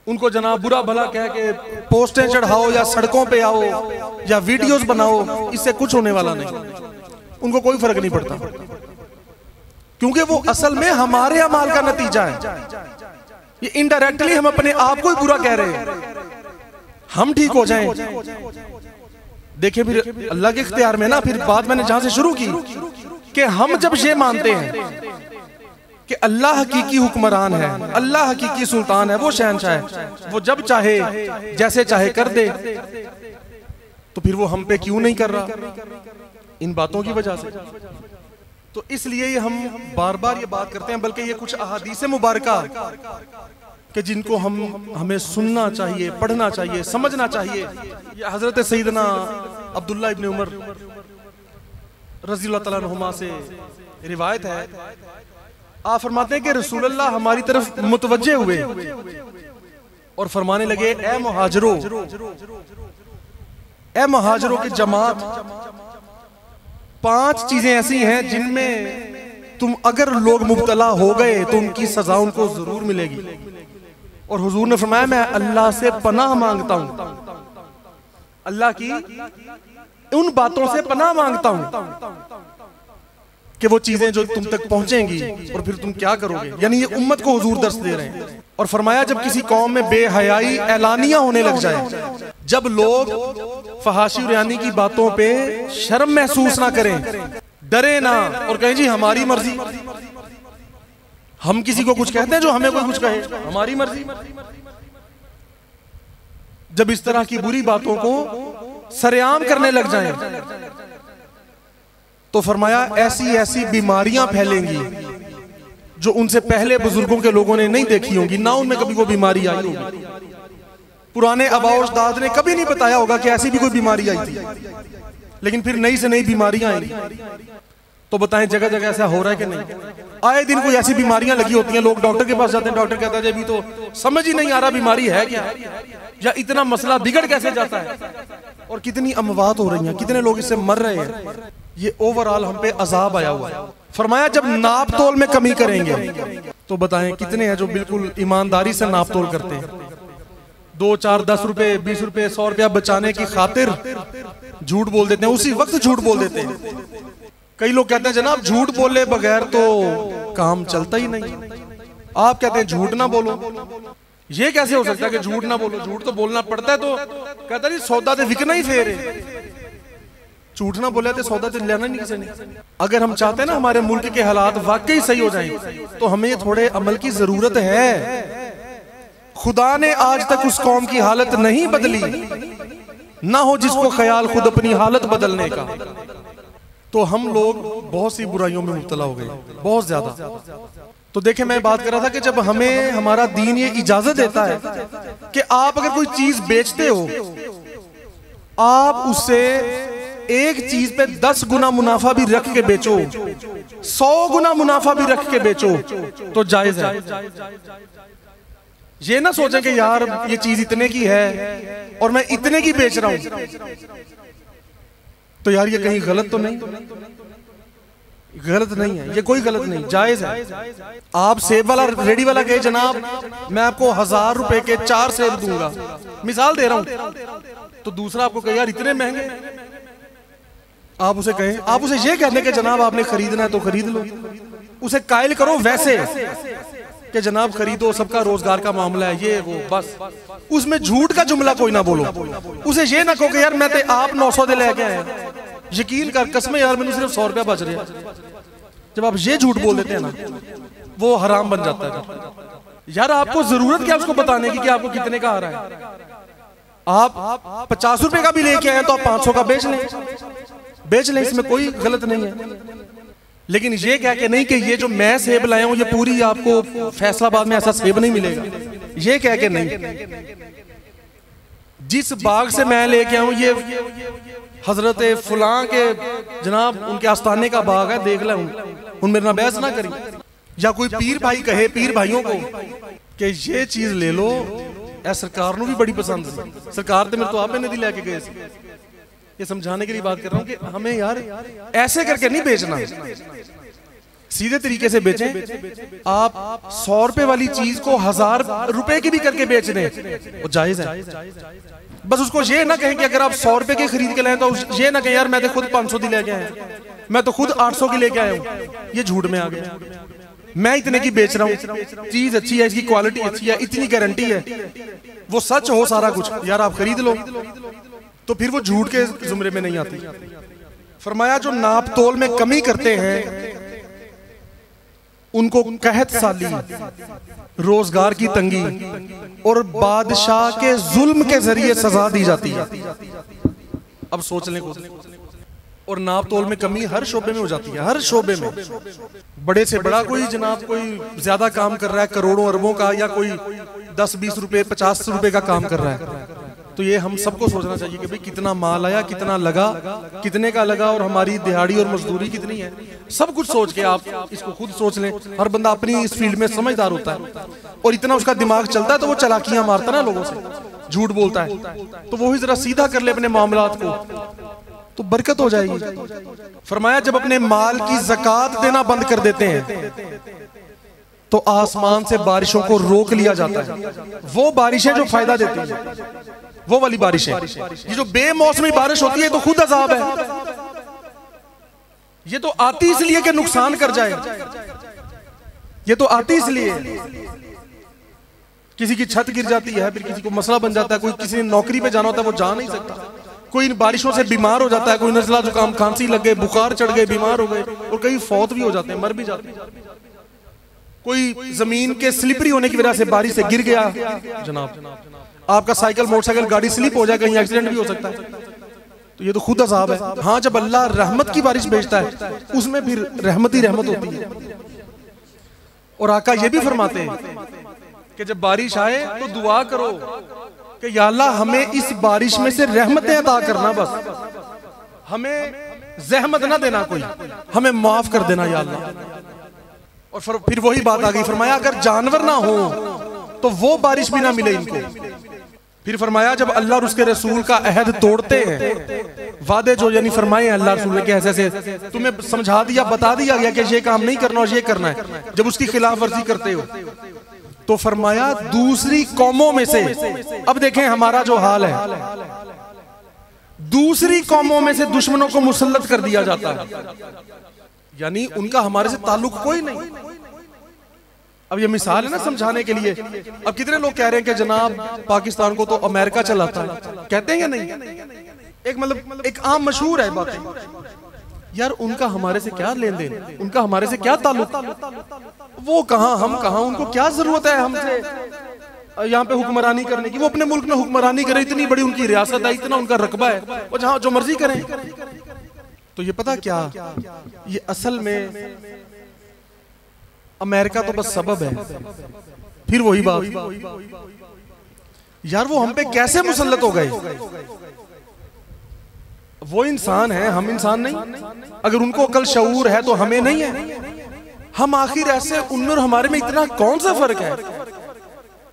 उनको जनाब बुरा भला कह के पोस्टें चढ़ाओ या सड़कों पे आओ या वीडियोस बनाओ, इससे कुछ होने वाला नहीं, उनको कोई फर्क नहीं पड़ता, क्योंकि वो असल में हमारे अमाल का नतीजा है। ये इनडायरेक्टली हम अपने आप को ही बुरा कह रहे हैं। हम ठीक हो जाएं, देखिए फिर अल्लाह के इख्तियार में ना। फिर बात मैंने जहां से शुरू की कि हम जब ये मानते हैं कि अल्लाह हकीकी हुक्मरान है, अल्लाह हकीकी सुल्तान है, वो शहनशाह है, वो जब चाहे जैसे चाहे कर दे, तो फिर वो हम पे क्यों नहीं कर रहा? इन बातों की वजह से। तो इसलिए ये हम बार बार ये बात करते हैं, बल्कि ये कुछ अहादीस मुबारका कि जिनको हमें सुनना चाहिए, पढ़ना चाहिए, समझना चाहिए। ये हजरत सैयदना अब्दुल्लाह इब्न उमर रज़ियल्लाहु तआला अन्हुमा से रिवायत है, आप फरमाते हैं कि रसूलुल्लाह हमारी तरफ मुतवज्जे हुए और फरमाने लगे, ए मुहाजिरों की जमात, 5 चीजें ऐसी हैं जिनमें तुम अगर लोग मुब्तला हो गए तो उनकी सजा उनको जरूर मिलेगी। और हुजूर ने फरमाया मैं अल्लाह से पनाह मांगता हूं, अल्लाह की उन बातों से पनाह मांगता हूं कि वो चीजें जो तुम तक पहुंचेंगी और फिर तुम क्या करोगे। यानी ये उम्मत को हुजूर दर्स दे रहे हैं। और फरमाया जब किसी कौम में बेहयाई एलानिया होने लग जाए, जब लोग फहाशी रियानी की बातों पे शर्म महसूस ना करें, डरे ना और कहें जी हमारी मर्जी, हम किसी को कुछ कहते हैं जो हमें कोई कुछ कहे, हमारी मर्जी। जब इस तरह की बुरी बातों को सरेआम करने लग जाएं, तो फरमाया ऐसी ऐसी बीमारियां फैलेंगी जो उनसे पहले बुजुर्गों के लोगों ने नहीं देखी होंगी, ना उनमें कभी वो बीमारी आई होगी। पुराने आबाओ-अजदाद ने कभी नहीं बताया होगा कि ऐसी भी कोई बीमारी आई थी, लेकिन फिर नई से नई बीमारियां आएंगी। तो बताएं जगह जगह ऐसा हो रहा है कि नहीं? आए दिन कोई ऐसी बीमारियां लगी होती हैं, लोग डॉक्टर के पास जाते हैं, डॉक्टर कहता है अभी तो समझ ही नहीं आ रहा बीमारी है क्या, या इतना मसला बिगड़ कैसे जाता है, और कितनी अमवात हो रही हैं, कितने लोग इससे मर रहे हैं। ये ओवरऑल हम पे अजाब आया हुआ है। फरमाया जब नाप तोल में कमी करेंगे तो बताएं कितने हैं जो बिल्कुल ईमानदारी से नाप तोल करते हैं, 2, 4, 10 रुपए, 20 रुपए, 100 रुपया बचाने की खातिर झूठ बोल देते हैं, उसी वक्त झूठ बोल देते हैं। कई लोग कहते हैं जनाब झूठ बोले बगैर तो काम चलता ही नहीं। आप कहते हैं झूठ ना बोलो। ये कैसे हो सकता है कि झूठ ना बोलो? झूठ तो बोलना पड़ता है। तो कहता नहीं सौदा तो विकना ही फेर है, झूठ ना बोले तो सौदा तो लेना नहीं किसी ने। अगर हम चाहते हैं ना हमारे मुल्क के हालात वाकई सही हो जाएं, तो हमें थोड़े अमल की जरूरत है। खुदा ने आज तक उस कौम की हालत नहीं बदली, ना हो जिसको ख्याल खुद अपनी हालत बदलने का। तो हम लोग बहुत सी बुराइयों में मुब्तला हो गए, बहुत ज्यादा। तो देखें, मैं बात कर रहा था कि जब हमें हमारा दीन ये इजाजत देता है कि आप अगर कोई चीज बेचते हो, आप उससे एक चीज पे 10 गुना मुनाफा भी रख के बेचो, 100 गुना मुनाफा भी रख के बेचो, तो जायज है। ये ना सोचें कि यार ये चीज इतने की है और मैं इतने की बेच रहा हूं, तो यार ये कहीं गलत तो नहीं? गलत नहीं है, ये कोई गलत नहीं, जायज है। आप सेब वाला रेडी वाला कहे जनाब मैं आपको 1000 रुपए के 4 सेब दूंगा, मिसाल दे रहा हूं, तो दूसरा आपको कहे यार इतने महंगे। आप उसे कहें, आप उसे ये कहने के जनाब आपने खरीदना है तो खरीद लो। उसे कायल करो वैसे कि जनाब खरीदो, सबका रोजगार का मामला है, ये वो, बस उसमें झूठ का जुमला कोई ना बोलो। उसे ये ना कहो कि यार मैं तो आप 900 दे लेके आए, यकीन कर कसम यार मैंने सिर्फ 100 रुपया बच रहे हैं। जब आप ये झूठ बोल देते हैं ना, वो हराम बन जाता है। यार आपको जरूरत क्या उसको बताने की कि आपको कितने का आ रहा है? आप 50 रुपए का भी लेके आए तो आप 500 का बेच लें, इसमें कोई गलत नहीं है। लेकिन ये कह के नहीं कि ये जो मैं सेब लाया हूं ये पूरी आपको फैसलाबाद में ऐसा सेब नहीं मिलेगा, ये कह के नहीं। जिस बाग से मैं लेके आऊं ये हजरत फुलां के जनाब उनके आस्थाने का बाग है, देख लें उन मेरे ना बहस ना करी। या कोई पीर भाई कहे पीर भाइयों को कि ये चीज ले लो, सरकार को भी बड़ी पसंद है, सरकार तो मेरे तो आप नहीं लेके गए। ये समझाने के लिए बात कर रहा हूं कि हमें यार ऐसे करके नहीं बेचना, सीधे तरीके से बेचें। आप 100 रुपए वाली चीज को 1000 रुपए की भी करके बेच दें, वो जायज है। बस उसको ये ना कहें कि अगर आप 100 रुपए के खरीद के लाए तो ये ना कहें यार मैं तो खुद 500 की लेके आया, मैं तो खुद 800 की लेके आया हूं। ये झूठ में आ गया, मैं इतने की बेच रहा हूं, चीज अच्छी है, इसकी क्वालिटी अच्छी है, इतनी गारंटी है, वो सच हो सारा कुछ, यार आप खरीद लो, तो फिर वो झूठ के जुमरे में नहीं आती। फरमाया जो नाप तोल में कमी करते हैं उनको कहत साली, रोजगार की तंगी और बादशाह के जुल्म के जरिए सजा दी जाती है। अब सोच लें कुछ। और नाप तोल में कमी हर शोबे में हो जाती है, हर शोबे में। बड़े से बड़ा कोई जनाब कोई ज्यादा काम कर रहा है करोड़ों अरबों का, या कोई 10-20 रुपए 50 रुपए का काम कर रहा है, तो ये हम सबको सोचना चाहिए कि भाई कितना माल आया, कितना लगा, कितने का लगा, और हमारी दिहाड़ी और मजदूरी कितनी है। सब कुछ सोच के आप इसको खुद सोच लें। हर बंदा अपनी इस फील्ड में समझदार होता है और इतना उसका दिमाग चलता है तो वो चालाकियां मारता है ना लोगों से, झूठ बोलता है, तो वो ही जरा सीधा कर ले अपने मामलात को, तो बरकत हो जाएगी। फरमाया जब अपने माल की ज़कात देना बंद कर देते हैं तो आसमान से बारिशों को रोक लिया जाता है। वो बारिशें जो फायदा देती हैं, वो वाली बारिशें। ये जो बेमौसमी बारिश होती है तो खुद अजाब है। ये तो आती इसलिए कि नुकसान कर जाए, ये तो आती इसलिए किसी की छत गिर जाती है, फिर किसी को मसला बन जाता है, कोई किसी ने नौकरी पे जाना होता है वो जा नहीं सकता, कोई इन बारिशों से बीमार हो जाता है, कोई नजला जुकाम खांसी लग गए, बुखार चढ़ गए, बीमार हो गए, और कई फौत भी हो जाते हैं, मर भी जाते हैं। कोई जमीन के स्लिपरी होने की वजह से बारिश से गिर गया, जनाब आपका साइकिल मोटरसाइकिल गाड़ी स्लिप हो जाए, कहीं एक्सीडेंट भी हो सकता है, तो ये तो खुद अजाब है। हाँ, जब अल्लाह रहमत की बारिश भेजता है उसमें फिर रहमत ही रहमत होती है। और आका ये भी फरमाते हैं कि जब बारिश आए तो दुआ करो कि या अल्लाह हमें इस बारिश में से रहमतें अता करना, बस हमें जहमत ना देना, कोई हमें माफ कर देना या अल्लाह। और फिर वही बात आ गई, फरमाया अगर जानवर ना हो तो वो बारिश भी ना मिले इनको। फिर फरमाया जब अल्लाह और उसके रसूल का अहद तोड़ते हैं, वादे जो यानी फरमाए अल्लाह रसूल के ऐसे ऐसे तुम्हें समझा दिया, बता दिया गया कि ये काम नहीं करना और ये करना है, जब उसकी खिलाफ वर्जी करते हो तो फरमाया दूसरी कौमों में से, अब देखें हमारा जो हाल है, दूसरी कौमों में से दुश्मनों को मुसल्लत कर दिया जाता है, यानी उनका हमारे से ताल्लुक कोई नहीं। अब ये मिसाल है ना समझाने के लिए। अब कितने लोग कह रहे हैं कि जनाब पाकिस्तान को तो अमेरिका चलाता है, कहते हैं या नहीं? एक मतलब एक आम मशहूर है बात, यार उनका हमारे से क्या लेन देन, उनका हमारे से क्या ताल्लुक, वो कहां हम कहां, उनको क्या जरूरत है हमसे यहाँ पे हुक्मरानी करने की? वो अपने मुल्क में हुक्मरानी करे, इतनी बड़ी उनकी रियासत है, इतना उनका रकबा है, वो जहां जो मर्जी करें। तो ये पता क्या, ये असल में अमेरिका तो बस सबब है। फिर वही बात, यार वो हम पे कैसे मुसल्लत हो गए? वो इंसान है, हम इंसान नहीं। अगर उनको अकल शऊर है तो हमें नहीं है। हम आखिर ऐसे, उनमें और हमारे में इतना कौन सा फर्क है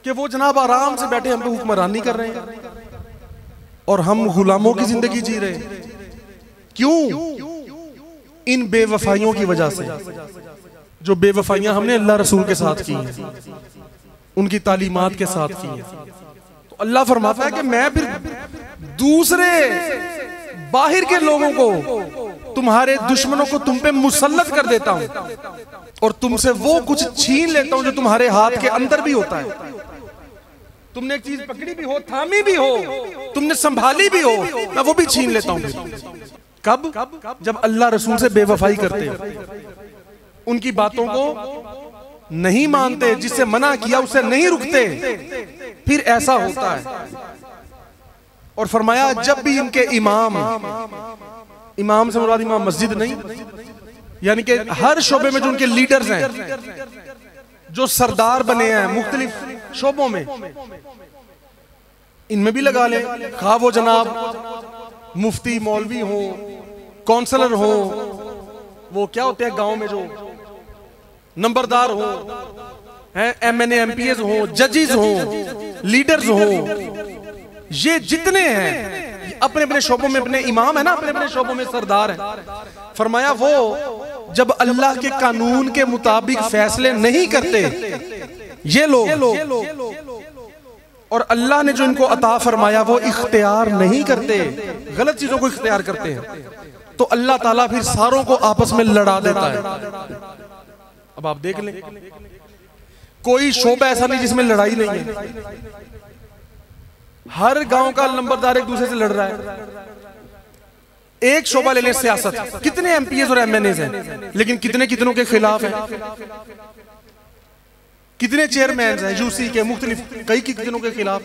कि वो जनाब आराम से बैठे हम पे हुक्मरानी कर रहे हैं और हम गुलामों की जिंदगी जी रहे हैं। क्यों? इन बेवफाइयों की वजह से, जो बेवफाइयां हमने अल्लाह रसूल के साथ की हैं, उनकी तालीमात के साथ की हैं। तो अल्लाह फरमाता है कि मैं फिर दूसरे बाहर के लोगों को, तुम्हारे दुश्मनों को तुम पे मुसल्लत कर देता हूं और तुमसे वो कुछ छीन लेता हूं जो तुम्हारे हाथ के अंदर भी होता है। तुमने एक चीज पकड़ी भी हो, थामी भी हो, तुमने संभाली भी हो, मैं वो भी छीन लेता हूं। कब? जब अल्लाह रसूल से बेवफाई करते हो, उनकी बातों को नहीं मानते, जिससे मना किया उससे नहीं रुकते, फिर ऐसा होता है। और फरमाया जब भी इनके इमाम, इमाम से मुराद इमाम मस्जिद नहीं, यानी कि हर शोबे में जो उनके लीडर्स हैं, जो सरदार बने हैं मुख्तलिफ शोबों में, इनमें भी लगा ले, खा वो जनाब मुफ्ती मौलवी हो, काउंसलर हो, वो क्या होते हैं गांव में जो नंबरदार हो, हैं MNA MPs हो, जजेस हो, लीडर्स हो, ये जितने हैं अपने अपने शोबों में अपने इमाम है ना, अपने अपने शोबों में सरदार है। फरमाया वो जब अल्लाह के कानून के मुताबिक फैसले नहीं करते ये लोग, और अल्लाह ने जो इनको अता फरमाया वो इख्तियार नहीं करते, गलत चीजों को इख्तियार करते हैं, तो अल्लाह ताला फिर सारों को आपस में लड़ा देता है। अब आप देख लें, कोई शोबा ऐसा नहीं जिसमें लड़ाई नहीं है। हर गांव का नंबरदार एक दूसरे से लड़ रहा है। एक शोबा ले लें सियासत, कितने MPs और MNAs हैं, लेकिन कितने कितनों के खिलाफ हैं, कितने चेयरमैन हैं यूसी के मुख्तलिफ, कई कितनों के खिलाफ,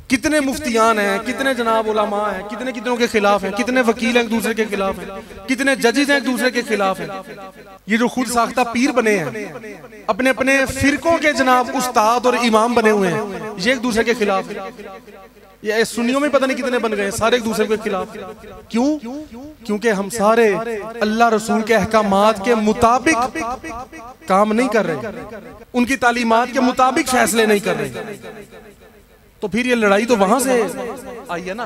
कितने मुफ्तियान हैं, कितने जनाब उलमा हैं, कितने कितनों के खिलाफ हैं, कितने वकील हैं एक दूसरे के खिलाफ हैं, कितने जजेस हैं एक दूसरे के खिलाफ हैं। ये जो खुद साख्ता पीर बने हैं, अपने अपने फिरकों के जनाब उस्ताद और इमाम बने हुए हैं, ये एक दूसरे के खिलाफ हैं। ये सुन्नियों में पता नहीं कितने बन गए, सारे एक दूसरे के खिलाफ। क्यों? क्योंकि हम सारे अल्लाह रसूल के अहकामात के मुताबिक काम नहीं कर रहे, उनकी तालीमात के मुताबिक फैसले नहीं कर रहे। तो फिर ये लड़ाई तो वहां से आई है ना,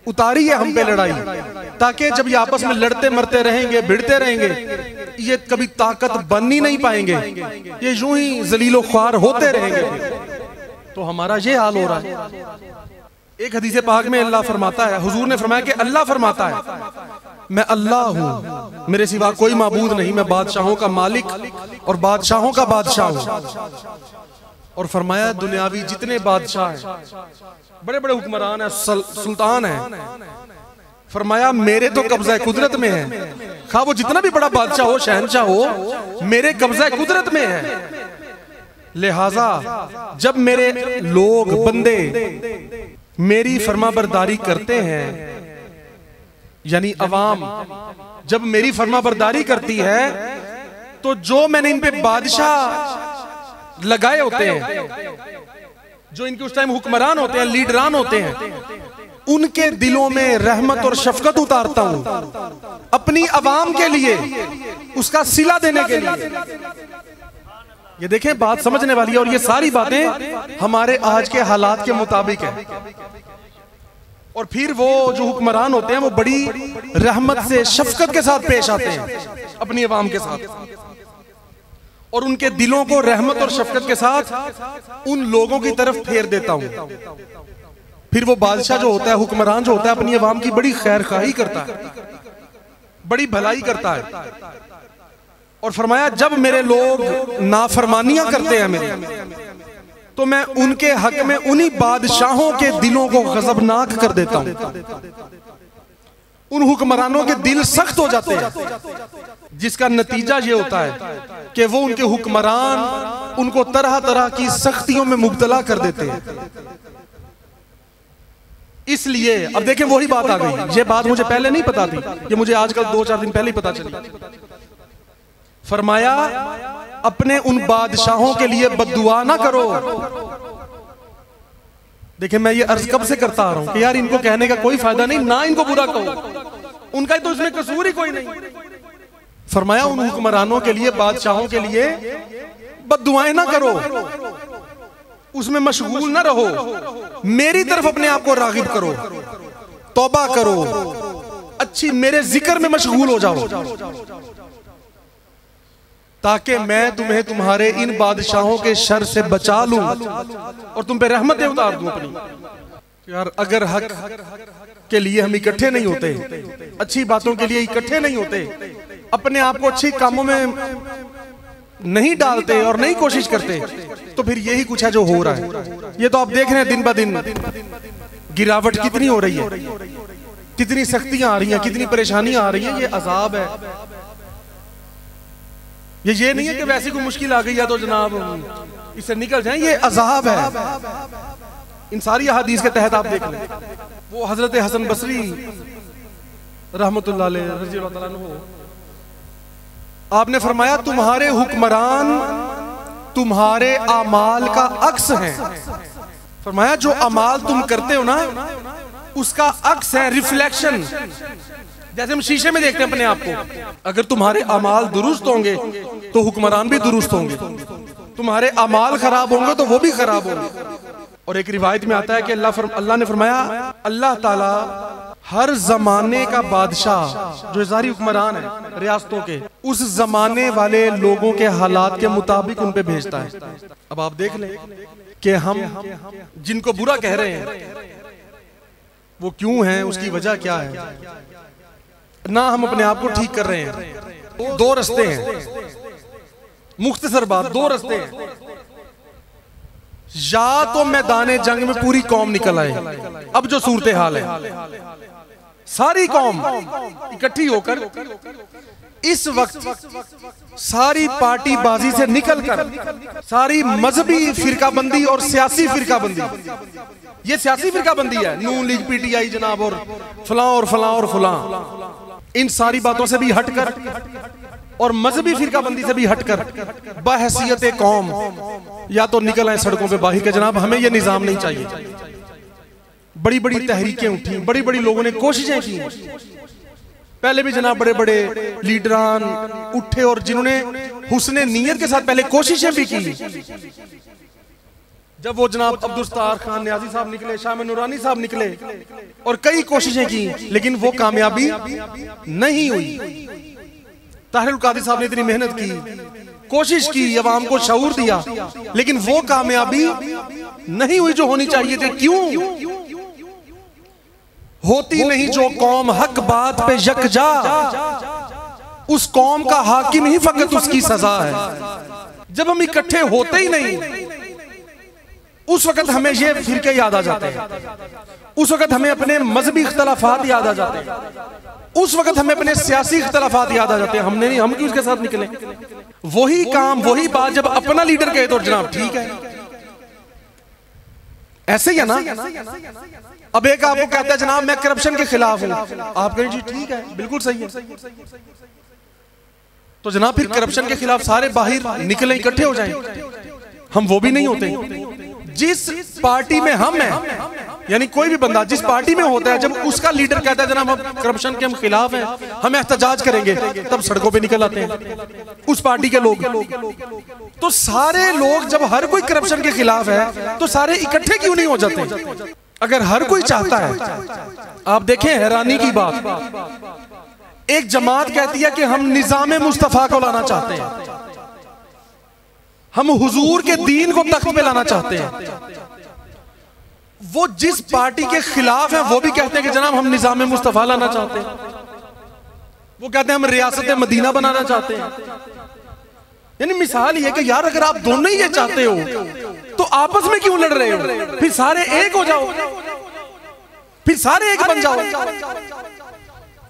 उतारी है हम पे लड़ाई, ताकि जब ये आपस में लड़ते मरते रहेंगे, भिड़ते रहेंगे, ये कभी ताकत बन ही नहीं पाएंगे, ये यूं ही जलीलो ख्वार होते रहेंगे। तो हमारा ये हाल हो रहा है। एक हदीस पाक में अल्लाह फरमाता है, हुजूर ने फरमाया कि अल्लाह फरमाता है मैं अल्लाह हूं, मेरे सिवा कोई माबूद नहीं, मैं बादशाहों का मालिक और बादशाहों का बादशाह हूं। और फरमाया दुनियावी जितने बादशाह हैं, बड़े बड़े हुक्मरान हैं, सुल्तान हैं, फरमाया मेरे तो कब्जा कुदरत में है, खा वो जितना भी बड़ा बादशाह हो, शहनशाह हो, मेरे कब्जा कुदरत में है। लिहाजा जब मेरे लोग बंदे मेरी फरमाबरदारी करते हैं, यानी अवाम जब मेरी फरमाबरदारी करती है, तो जो मैंने इन पे बादशाह लगाए होते हैं, जो इनके उस टाइम हुक्मरान होते हैं, लीडरान होते हैं, उनके दिलों में रहमत और शफकत उतारता हूं अपनी अवाम के लिए, उसका सिला देने के लिए। ये देखें बात समझने वाली है, और ये सारी बातें हमारे आज के हालात के मुताबिक है। और फिर वो जो हुक्मरान होते हैं वो बड़ी रहमत से शफकत के साथ पेश आते हैं अपनी अवाम के साथ। और उनके दिलों को रहमत और शफकत के साथ उन लोगों की तरफ फेर देता हूं। फिर वो बादशाह जो होता है, हुक्मरान जो होता है, अपनी अवाम की बड़ी खैरखाही करता है, बड़ी भलाई करता है। और फरमाया जब मेरे लोग नाफरमानियां करते हैं मेरी, तो मैं उनके हक में उन्हीं बादशाहों के दिलों को गजबनाक कर देता हूं। उन हुक्मरानों के दिल सख्त हो जाते हैं, जिसका नतीजा ये होता है कि वो उनके हुक्मरान उनको तरह तरह की सख्तियों में मुब्तला कर देते हैं। इसलिए अब देखें वही बात आ गई। ये बात मुझे पहले नहीं पता थी, ये मुझे आजकल 2-4 दिन पहले ही पता चली। फरमाया अपने उन बादशाहों के लिए बद्दुआ ना करो। देखिए मैं ये अर्ज कब से करता आ रहा हूं कि यार इनको कहने का कोई फायदा नहीं, ना इनको बुरा कहो, उनका तो इसमें कसूर ही कोई नहीं। फरमाया उन हुक्मरानों के लिए, बादशाहों के लिए बद्दुआएं ना करो, उसमें मशगूल ना रहो, मेरी तरफ अपने आप को रागिब करो, तौबा करो, अच्छी मेरे जिक्र में मशगूल हो जाओ, ताकि मैं तुम्हें तुम्हारे इन बादशाहों के शर से बचा लूं और तुम पे रहमतें उतार दूं अपनी। यार अगर हक के लिए हम इकट्ठे नहीं होते, अच्छी बातों के लिए इकट्ठे नहीं होते, अपने आप को अच्छी कामों में नहीं डालते और नहीं कोशिश करते, तो फिर यही कुछ है जो हो रहा है। ये तो आप देख रहे हैं दिन ब दिन गिरावट कितनी हो रही है, कितनी सख्तियां आ रही हैं, कितनी परेशानियां आ रही हैं। ये अजाब है। ये नहीं है कि वैसी कोई मुश्किल आ गई है तो जनाब इससे निकल जाएं, ये अजाब है। इन सारी हदीस के तहत आप देख लें, वो हजरत हसन बसरी रहमतुल्लाह अलैह रज़ियल्लाहु तआला अन्हु, आपने फरमाया तुम्हारे हुक्मरान तुम्हारे अमाल का अक्स हैं। फरमाया जो अमाल तुम करते हो ना, उसका अक्स है, रिफ्लेक्शन। जैसे हम शीशे में देखते हैं अपने आप को, अगर तुम्हारे अमाल दुरुस्त होंगे तो हुक्मरान भी दुरुस्त होंगे, तुम्हारे अमाल खराब होंगे तो वो भी खराब होंगे। और एक रिवायत में आता है कि अल्लाह ने फरमाया, अल्लाह ताला हर जमाने का बादशाह जो ज़ारी हुक्मरान है रियासतों के, उस जमाने वाले लोगों के हालात के मुताबिक उन पे भेजता है। अब आप देख लें कि हम जिनको बुरा कह रहे हैं वो क्यों हैं, उसकी वजह क्या है, ना हम अपने आप को ठीक कर रहे हैं। दो रास्ते हैं, मुख्तसर बात, दो रास्ते हैं। या तो मैदान जंग में पूरी कौम निकल आए, अब जो सूरत हाल है, सारी कौम इकट्ठी होकर इस वक्त सारी पार्टी बाजी से निकलकर सारी मजहबी फिरकाबंदी और सियासी फिरकाबंदी, ये सियासी फिरकाबंदी है, नून लीग, पीटीआई जनाब, और फलां और फलां और फलां, इन सारी बातों से भी हटकर और मजहबी फिरकाबंदी से भी हटकर बहैसियत कौम या तो निकल आए सड़कों पे बाहर के जनाब हमें ये निजाम नहीं चाहिए। बड़ी बड़ी तहरीकें उठी, बड़ी बड़ी लोगों ने कोशिशें की, पहले भी जनाब बड़े बड़े लीडरान उठे और जिन्होंने हुस्ने नीयत के साथ पहले कोशिशें भी की। जब वो जनाब अब्दुल सत्तार खान न्याजी साहब निकले, शाह नूरानी साहब निकले और कई कोशिशें की, लेकिन वो कामयाबी नहीं हुई। ताहिरुल कादरी साहब ने इतनी मेहनत की, कोशिश की, अवाम को शऊर दिया, लेकिन वो कामयाबी नहीं हुई जो होनी चाहिए थी। क्यों होती नहीं जो कौम हक बात पे यकजा, उस कौम का हाकिम ही फकत उसकी सजा है। जब हम इकट्ठे होते ही नहीं, उस वक्त हमें ये फिरके याद आ जाते हैं, उस वक्त हमें अपने मजहबी इख्तलाफात याद आ जाते हैं, उस वक्त हमें अपने सियासी इख्तलाफात याद आ जाते हैं। हमने नहीं, हम क्यों उसके साथ निकले। वही काम, वही बात जब अपना लीडर कहे तो जनाब ठीक है, ऐसे ही है ना। अब एक आपको कहता है जनाब मैं करप्शन के खिलाफ हूं, आप कहें जी ठीक है, बिल्कुल सही है, तो जनाब फिर करप्शन के खिलाफ सारे बाहर निकले, इकट्ठे हो जाएं। हम वो भी नहीं होते। जिस पार्टी में हम हैं, यानी कोई भी बंदा जिस पार्टी में होता है, जब उसका लीडर कहता है जनाब हम करप्शन के हम खिलाफ हैं, हम एहतजाज करेंगे, तब सड़कों पे निकल आते हैं उस पार्टी के लोग। तो सारे लोग जब हर कोई करप्शन के खिलाफ है तो सारे इकट्ठे क्यों नहीं हो जाते? अगर हर कोई चाहता है, आप देखें हैरानी की बात, एक जमात कहती है कि हम निजाम मुस्तफा को लाना चाहते हैं, हम हुजूर के दीन को तख्त पे लाना चाहते हैं। वो जिस पार्टी के खिलाफ हैं वो भी कहते हैं कि जनाब हम निजाम मुस्तफा लाना चाहते हैं। वो कहते हैं हम रियासत मदीना बनाना चाहते हैं। यानी मिसाल ये कि यार अगर आप दोनों ही ये चाहते हो तो आपस में क्यों लड़ रहे हो? फिर सारे एक हो जाओ, फिर सारे एक बन जाओ।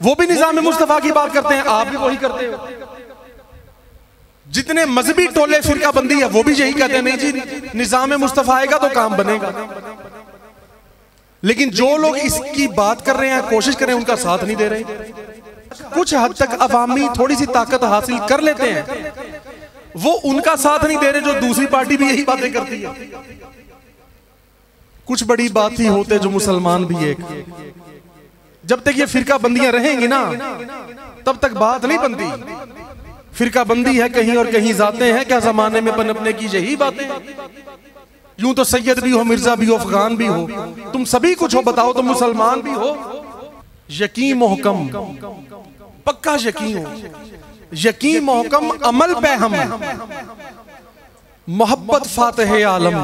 वो भी निजाम मुस्तफा की बात करते हैं, आप भी वही करते हो। जितने मजहबी टोले फिरका बंदी है वो भी यही कहते हैं, नहीं जी निजाम मुस्तफा आएगा तो काम बनेगा। लेकिन जो लोग इसकी बात कर रहे हैं, कोशिश कर रहे हैं, उनका साथ नहीं दे रहे। कुछ हद तक अवामी थोड़ी सी ताकत हासिल कर लेते हैं, वो उनका साथ नहीं दे रहे जो दूसरी पार्टी भी यही बातें करती है। कुछ बड़ी बात ही होते जो मुसलमान भी एक, जब तक ये फिरका बंदियां रहेंगी ना तब तक बात नहीं बनती। फिरका बंदी है कहीं और कहीं जाते हैं, क्या जमाने में पनपने की यही बातें। यूं तो सैयद भी हो, मिर्जा भी हो, अफगान भी हो, तुम सभी कुछ हो, बताओ तो मुसलमान भी हो। यकीन मोहकम, पक्का यकीन हो, यकीन मोहकम अमल पे हम, मोहब्बत फातिह आलम,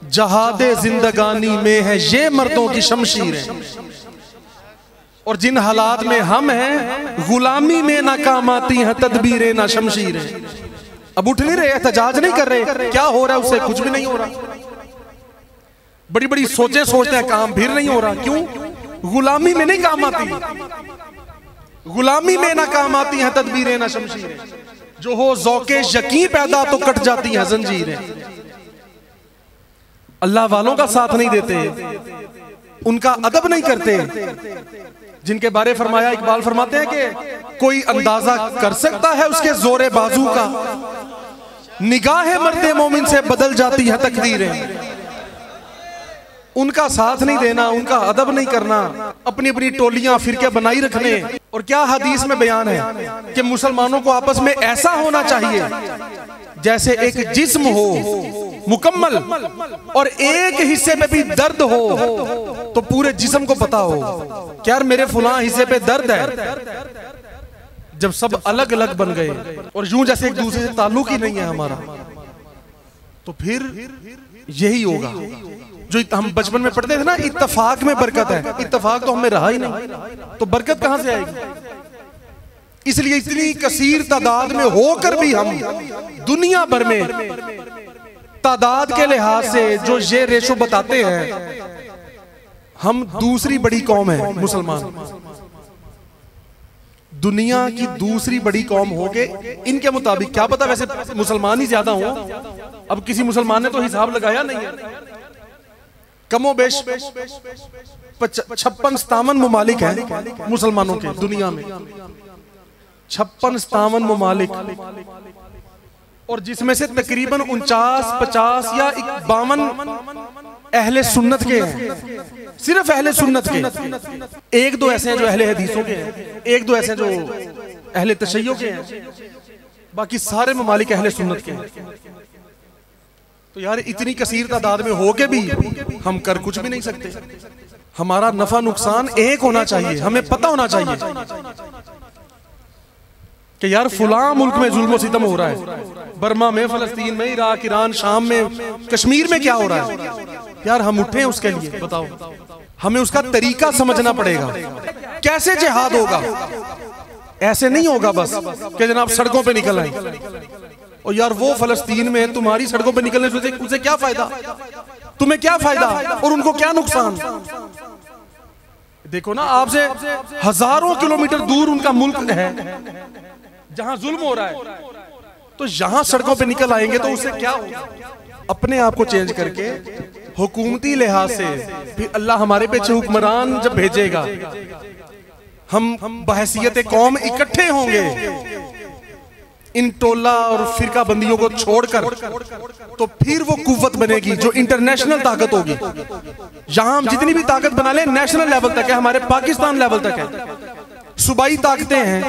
जहादे जिंदगानी में है ये मर्दों की शमशीरें। और जिन हालात में हम हैं, गुलामी में नाकाम आती हैं तदबीरें ना शमशीरें। अब उठ नहीं रहे, एहतजाज नहीं कर रहे, क्या हो रहा है उससे? कुछ भी नहीं हो रहा। बड़ी बड़ी सोचें सोचते हैं, काम फिर नहीं हो रहा। क्यों? गुलामी में नहीं काम आती, गुलामी में नाकाम आती हैं तदबीरें ना शमशीरें। जो हो ज़ौक़े यकीन पैदा तो कट जाती हैं जंजीरें। अल्लाह वालों का साथ नहीं देते, उनका अदब नहीं करते, जिनके बारे फरमाया, इकबाल फरमाते हैं कि कोई अंदाजा कर सकता है उसके जोरे बाजू का, निगाह मर्दे मोमिन से बदल जाती है तकदीरें। उनका साथ नहीं देना, उनका अदब नहीं करना, अपनी अपनी टोलियां फिरके बनाई रखने। और क्या हदीस में बयान है कि मुसलमानों को आपस में ऐसा होना चाहिए जैसे एक जिस्म हो मुकम्मल और एक हिस्से पे भी दर्द हो तो पूरे जिस्म को पता हो कि यार मेरे फुलां हिस्से पे दर्द है। जब सब अलग अलग बन गए और यूं जैसे एक दूसरे से ताल्लुक ही नहीं है हमारा, तो फिर यही होगा जो हम बचपन में पढ़ते थे ना, इत्तफाक में बरकत है। इत्तफाक तो हमें रहा ही नहीं, तो बरकत कहां से आएगी? इसलिए इतनी कसीर तादाद में होकर भी हम दुनिया भर में तादाद के लिहाज से जो ये रेशो बताते हैं, हम दूसरी बड़ी कौम है मुसलमान। दुनिया की दूसरी बड़ी कौम हो गए इनके मुताबिक। क्या पता वैसे मुसलमान ही ज्यादा हो, अब किसी मुसलमान ने तो हिसाब लगाया नहीं है। कमो बेश 56-57 ममालिक हैं मुसलमानों के दुनिया में, 56-57 ममालिक, और जिसमें से तकरीबन 49-50 या 52 अहले सुन्नत के हैं, सिर्फ अहले सुन्नत के। एक दो ऐसे हैं जो अहले हदीसों के हैं, एक दो ऐसे जो अहले तशय्यो के हैं, बाकी सारे ममालिक अहले सुन्नत के हैं। तो यार इतनी कसीर तादाद में होके भी हम कर कुछ भी नहीं सकते। हमारा नफा नुकसान एक होना चाहिए, हमें पता होना चाहिए कि यार फुलां मुल्क में जुल्म सितम हो रहा है, बर्मा में, फलस्तीन में, इराक, ईरान, शाम में, कश्मीर में क्या हो रहा है। यार हम उठे उसके लिए, बताओ, हमें उसका तरीका समझना पड़ेगा। कैसे जिहाद होगा? ऐसे नहीं होगा बस कि जनाब सड़कों पे निकल आए। और यार वो फलस्तीन में तुम्हारी सड़कों पे निकलने से उनसे क्या फायदा? तुम्हें क्या फायदा और उनको क्या नुकसान? देखो ना, आपसे हजारों किलोमीटर दूर उनका मुल्क है जहां जुल्म हो रहा है, तो यहां सड़कों पे निकल आएंगे तो उससे क्या होगा? अपने आप को चेंज करके हुकूमती लिहाज से फिर अल्लाह हमारे पे हुक्मरान जब भेजेगा, हम बहैसियत कौम इकट्ठे होंगे इन टोला और फिरका बंदियों को छोड़कर, तो फिर वो कुव्वत बनेगी जो इंटरनेशनल ताकत होगी। यहां हम जितनी भी ताकत बना लें नेशनल लेवल तक है, हमारे पाकिस्तान लेवल तक है। सूबाई ताकतें हैं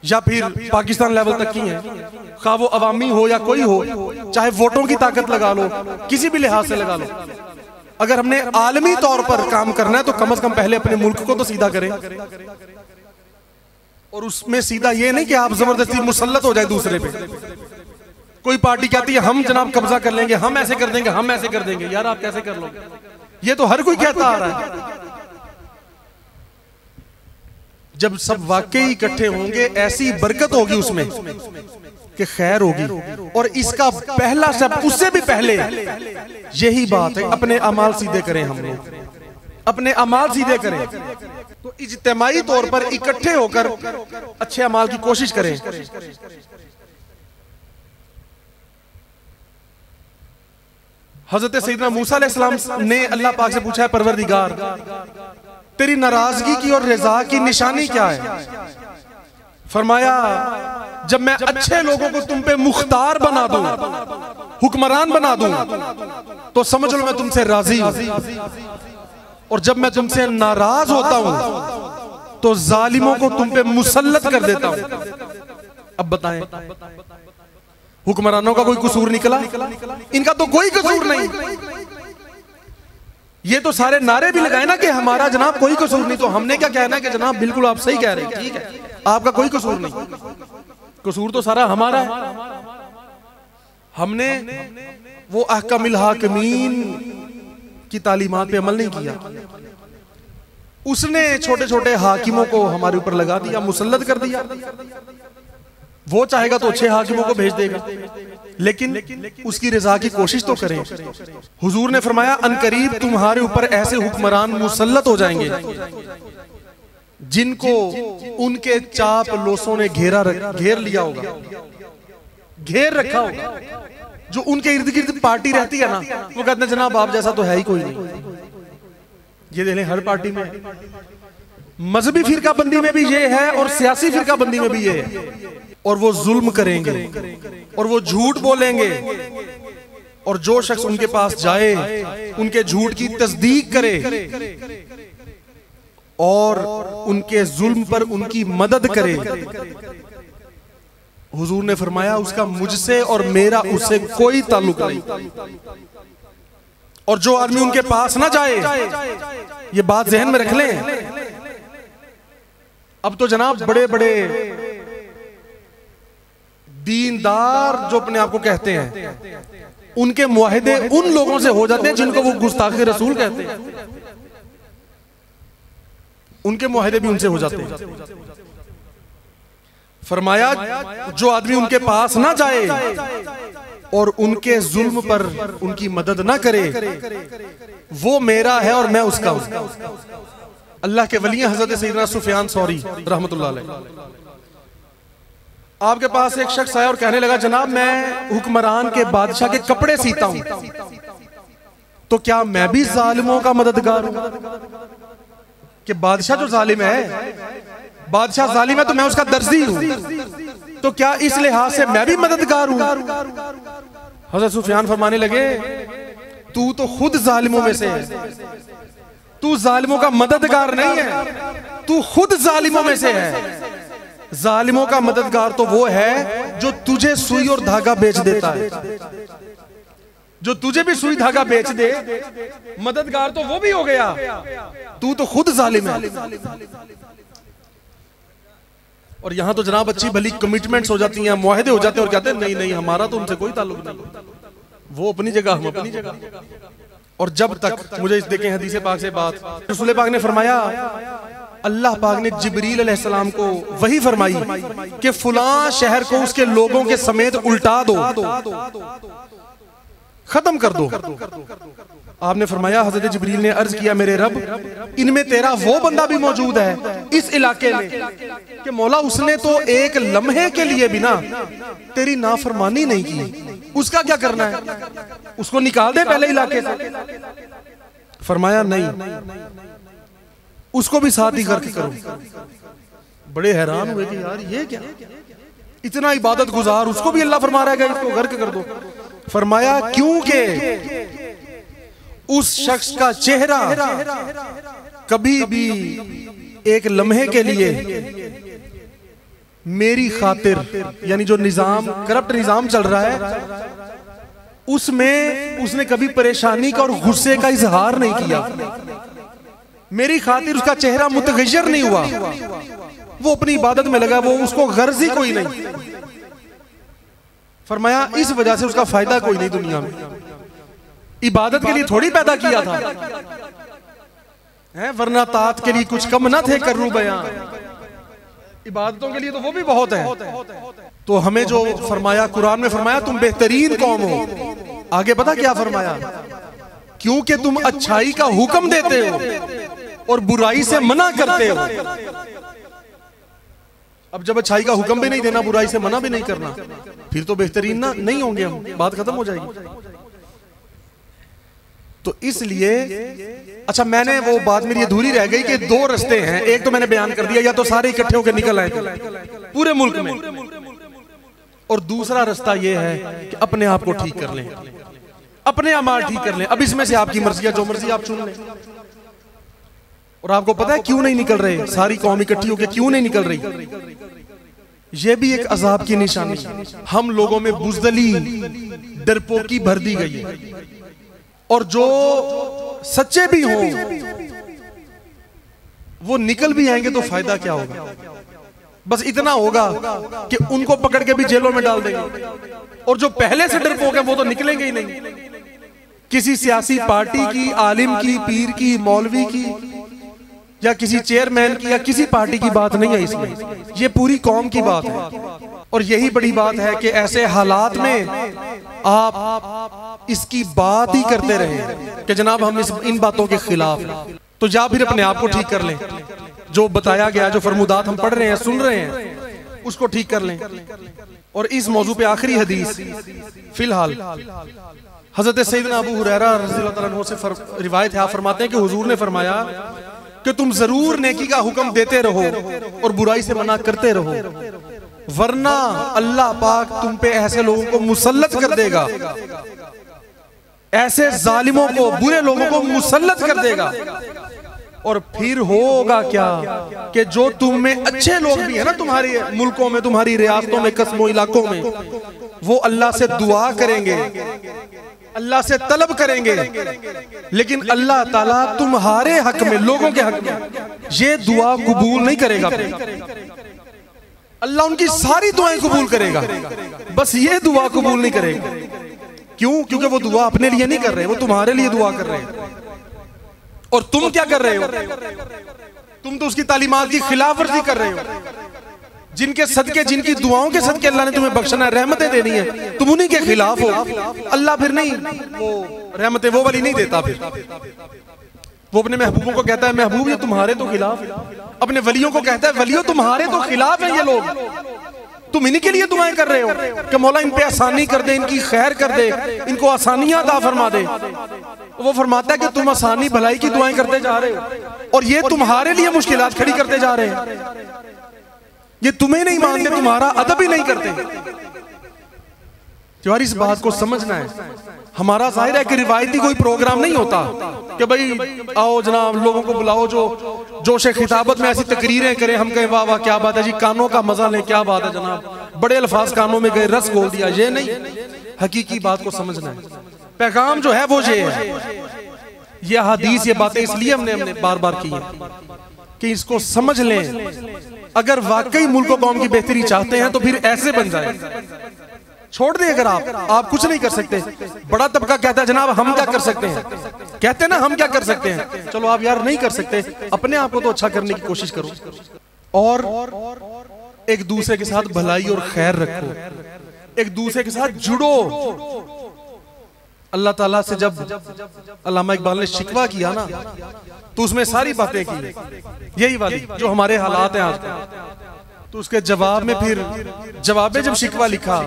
या फिर पाकिस्तान लेवल तक की हैं, खा वो अवामी हो या कोई हो, चाहे वोटों की ताकत लगा लो, किसी भी लिहाज से लगा लो। अगर हमने आलमी तौर पर काम करना है तो कम से कम पहले अपने मुल्क को तो सीधा करें। और उसमें सीधा ये नहीं कि आप जबरदस्ती मुसल्लत हो जाए दूसरे पे। कोई पार्टी कहती है हम जनाब कब्जा कर लेंगे, हम ऐसे कर देंगे, हम ऐसे कर देंगे। यार आप कैसे कर लोगे? ये तो हर कोई कहता आ रहा है। जब सब वाकई इकट्ठे होंगे ऐसी बरकत होगी उसमें कि खैर होगी। और इसका पहला शब्द, उससे भी पहले यही बात है, अपने अमाल सीधे करें। हम लोग अपने अमाल सीधे करें, तो इज्तिमाई तौर पर इकट्ठे होकर अच्छे अमाल की कोशिश करें। हजरत सैयदना मूसा अलैहिस्सलाम ने अल्लाह पाक से पूछा है, परवरदिगार तेरी नाराजगी की और रजा की निशानी क्या है? फरमाया जब मैं अच्छे लोगों को तुम पे मुख्तार बना दूं, हुक्मरान बना दूं, तो समझ लो मैं तुमसे राजी हूं। और जब मैं तुमसे नाराज होता हूं तो जालिमों को तुम पे मुसल्लत कर देता हूं। अब बताएं, हुक्मरानों का कोई कसूर निकला? इनका तो कोई कसूर नहीं। ये तो सारे नारे भी लगाए ना कि हमारा जनाब कोई कसूर नहीं, तो हमने क्या कहना है कि जनाब बिल्कुल आप सही कह रहे हैं, ठीक है, आपका कोई कसूर नहीं, कसूर तो सारा हमारा है। हमने वो अहकामुल हाकिमीन की तालीमात पे अमल नहीं किया। उसने छोटे छोटे हाकिमों को हमारे ऊपर लगा दिया, मुसल्लत कर दिया। वो चाहेगा तो अच्छे हाकिमों को भेज देगा, लेकिन उसकी रजा की कोशिश तो करें। हुजूर ने फरमाया अनकरीब तुम्हारे ऊपर ऐसे हुक्मरान मुसल्लत हो जाएंगे जिनको उनके चाप लोसों ने घेर लिया होगा, घेर रखा होगा। जो उनके इर्द गिर्द पार्टी रहती है ना, वो कहते हैं जनाब आप जैसा तो है ही कोई नहीं। ये देख लें हर पार्टी में, मजहबी फिरका बंदी में भी ये है और सियासी फिरका बंदी में भी ये है। और वो जुल्म करेंगे और वो झूठ बोलेंगे, और जो शख्स उनके पास जाए उनके झूठ की तस्दीक करे और उनके जुल्म पर उनकी मदद करे। हुजूर ने फरमाया उसका मुझसे और मेरा उससे कोई ताल्लुक नहीं। और जो आदमी उनके पास ना जाए, ये बात जहन में रख लें। अब तो जनाब बड़े बड़े दीनदार जो अपने आप को कहते हैं, उनके मुआहिदे उन लोगों से हो जाते हैं जिनको वो गुस्ताखे रसूल कहते हैं। उनके मुआहिदे भी उनसे हो जाते हैं। फरमाया जो आदमी उनके पास ना जाए और उनके जुल्म पर उनकी मदद ना करे, वो मेरा है और मैं उसका हूं। अल्लाह के वली हजरत सैयदना सुफियान सौरी रहमतुल्लाह अलैह, आपके पास एक शख्स आया और कहने लगा जनाब मैं हुक्मरान के बादशाह के कपड़े सीता हूं, तो क्या मैं भी जालिमों का मददगार हूं? कि बादशाह जो जालिम है, बादशाह जालिम है तो मैं उसका दर्जी हूं, तो क्या इस लिहाज से मैं भी मददगार हूं? हजरत सुफियान फरमाने लगे तू तो खुद जालिमों में से है, तू जालिमों का मददगार नहीं है, तू खुद जालिमों में से है। जालिमों का मददगार तो वो है जो तुझे सुई और धागा बेच देता है, जो तुझे भी सुई धागा बेच दे, मददगार तो वो भी हो गया, तू तो खुद जालिम है। और यहां तो जनाब अच्छी भली कमिटमेंट्स हो जाती हैं, मुआहदे हो जाते हैं, और कहते हैं नहीं नहीं हमारा तो उनसे कोई ताल्लुक नहीं, वो अपनी जगह हम अपनी जगह। और जब तक मुझे इस देखें हदीस पाक से बात, रसूल पाक ने फरमाया, अल्लाह पाक ने जिब्रील अलैहिस्सलाम को वही फरमाई कि फुलां शहर को उसके लोगों के समेत उल्टा दो, खत्म कर दो। आपने फरमाया, हजरत जिब्रील ने अर्ज किया मेरे रब इनमें तेरा वो बंदा भी मौजूद है इस इलाके में कि मौला उसने तो एक लम्हे के लिए भी ना तेरी नाफरमानी नहीं की, उसका क्या करना है? उसको निकाल दे पहले इलाके से। फरमाया नहीं, उसको भी साथ ही गर्क करो। बड़े हैरान हुए कि यार ये क्या, इतना इबादत गुजार उसको भी अल्लाह फरमा रहा है इसको गर्क कर दो। फरमाया क्योंकि उस शख्स का चेहरा कभी भी एक लम्हे के लिए मेरी खातिर, यानी जो निजाम करप्ट निजाम चल रहा है उसमें उसने कभी परेशानी का और गुस्से का इजहार नहीं किया, मेरी खातिर उसका चेहरा मुतगय्यर नहीं हुआ, वो अपनी इबादत में लगा, वो उसको गर्ज ही कोई नहीं। फरमाया इस वजह से उसका फायदा कोई नहीं दुनिया में, इबादत के लिए थोड़ी पैदा किया था है, वरना तात के लिए कुछ कम ना थे करूं बयां, इबादतों के लिए तो वो भी बहुत है। तो हमें जो फरमाया कुरान में, फरमाया तुम बेहतरीन कौम हो। आगे पता क्या फरमाया, क्योंकि तुम अच्छाई का हुक्म देते हो और बुराई से मना करते हो। अब जब अच्छाई का हुक्म भी नहीं देना, बुराई से मना भी नहीं करना, फिर तो बेहतरीन ना नहीं होंगे हम, बात खत्म हो जाएगी। तो इसलिए अच्छा, मैंने वो बात मेरी अधूरी रह गई कि दो रास्ते हैं, एक तो मैंने बयान कर दिया, या तो सारे इकट्ठे होकर निकल आए पूरे मुल्क में, और दूसरा रास्ता ये है कि अपने आप को ठीक कर लें, अपने अमाल ठीक कर लें। अब इसमें से आपकी मर्जी है, जो मर्जी आप चुन लें। और आपको पता है क्यों नहीं निकल रहे, सारी कौम इकट्ठी होकर क्यों नहीं निकल रही? ये भी एक अजाब की निशानी। हम लोगों में बुज़दली, डरपोकी भर दी गई है, और जो सच्चे भी हों वो निकल भी आएंगे तो फायदा क्या होगा? बस इतना होगा कि उनको पकड़ के भी जेलों में डाल देंगे, और जो पहले से डरपोक है वो तो निकलेंगे ही नहीं। किसी सियासी पार्टी की, आलिम की, पीर की, मौलवी की, या किसी चेयरमैन की, या किसी पार्टी की बात नहीं है इसमें, ये पूरी कौम की बात है। और यही बड़ी बात है कि ऐसे हालात में आप इसकी बात ही करते रहे कि जनाब हम इन बातों के खिलाफ, तो या फिर अपने आप को ठीक कर लें, जो बताया गया, जो फरमुदात हम पढ़ रहे हैं, सुन रहे हैं, उसको ठीक कर लें। और इस मौजू पे आखिरी हदीस फिलहाल हजरत सैयदना अबू हुरैरा रज़ियल्लाहु ताला अन्हु से रिवायत है, आप फरमाते हैं कि हुजूर ने फरमाया कि तुम जरूर नेकी का हुक्म देते रहो और बुराई से मना करते रहो, वरना अल्लाह पाक तुम पे ऐसे लोगों को मुसल्लत कर देगा, ऐसे जालिमों को, बुरे लोगों को मुसल्लत कर देगा। और फिर होगा क्या कि जो तुम में अच्छे लोग भी है ना, तुम्हारे मुल्कों में, तुम्हारी रियासतों में, कस्बों, इलाकों में, वो अल्लाह से दुआ करेंगे, अल्लाह से तलब करेंगे, लेकिन अल्लाह ताला तुम्हारे हक में, लोगों के हक में ये दुआ कबूल नहीं करेगा। अल्लाह उनकी सारी दुआएं कबूल करेगा, बस ये दुआ कबूल नहीं करेगा। क्यों? क्योंकि वो दुआ अपने लिए नहीं कर रहे, वो तुम्हारे लिए दुआ कर रहे हैं। और तुम क्या कर रहे हो? तुम तो उसकी तालीमात की खिलाफ वर्जी कर रहे हो। जिनके सदके, जिनकी दुआओं के सदके अल्लाह ने तुम्हें बख्शना है, रहमतें देनी है, तुम उन्हीं के खिलाफ हो। अल्लाह फिर नहीं, वो रहमतें वो वाली नहीं देता। फिर वो अपने महबूबों को कहता है, महबूब ये तुम्हारे तो खिलाफ, अपने वलियों को कहता है, वलियों तुम्हारे तो खिलाफ है ये लोग, तुम इन्हीं के लिए दुआएं कर रहे हो कि मौला इन पे आसानी कर दे, इनकी खैर कर दे, इनको आसानियां अता फरमा दे। वो फरमाता है कि तुम आसानी भलाई की दुआएं करते जा रहे हो और ये तुम्हारे लिए मुश्किलात खड़ी करते जा रहे हैं। ये तुम्हें नहीं मानते, तुम्हारा अदब ही नहीं करते। तो यार इस बात को समझना है। हमारा जाहिर है कि रिवायती कोई प्रोग्राम नहीं होता कि भाई आओ जनाब लोगों को बुलाओ जो जोश खिताबत में ऐसी तकरीरें करें, हम कहें वाह वाह क्या बात है जी, कानों का मजा लें, क्या बात है जनाब, बड़े अल्फाज कानों में गए, रस घोल दिया। ये नहीं, हकीकी बात को समझना है। पैगाम जो है वो ये है, ये हदीस, ये बातें इसलिए हमने बार बार की है कि इसको समझ लें। अगर वाकई मुल्क कौम की बेहतरी चाहते हैं तो फिर ऐसे बन जाए। छोड़ दे, अगर आप कुछ नहीं कर सकते। बड़ा तबका कहता है जनाब हम क्या कर सकते हैं, कहते हैं ना हम क्या कर सकते हैं। चलो आप यार नहीं कर सकते, अपने आप को तो अच्छा करने की कोशिश करो और एक दूसरे के साथ भलाई और खैर रखो, एक दूसरे के साथ जुड़ो। अल्लाह ताला से जब अल्लामा इकबाल ने शिकवा किया ना, तो उसमें सारी बातें की, यही वाली जो हमारे हालात हैं आज। तो उसके जवाब में फिर जवाब में जब शिकवा लिखा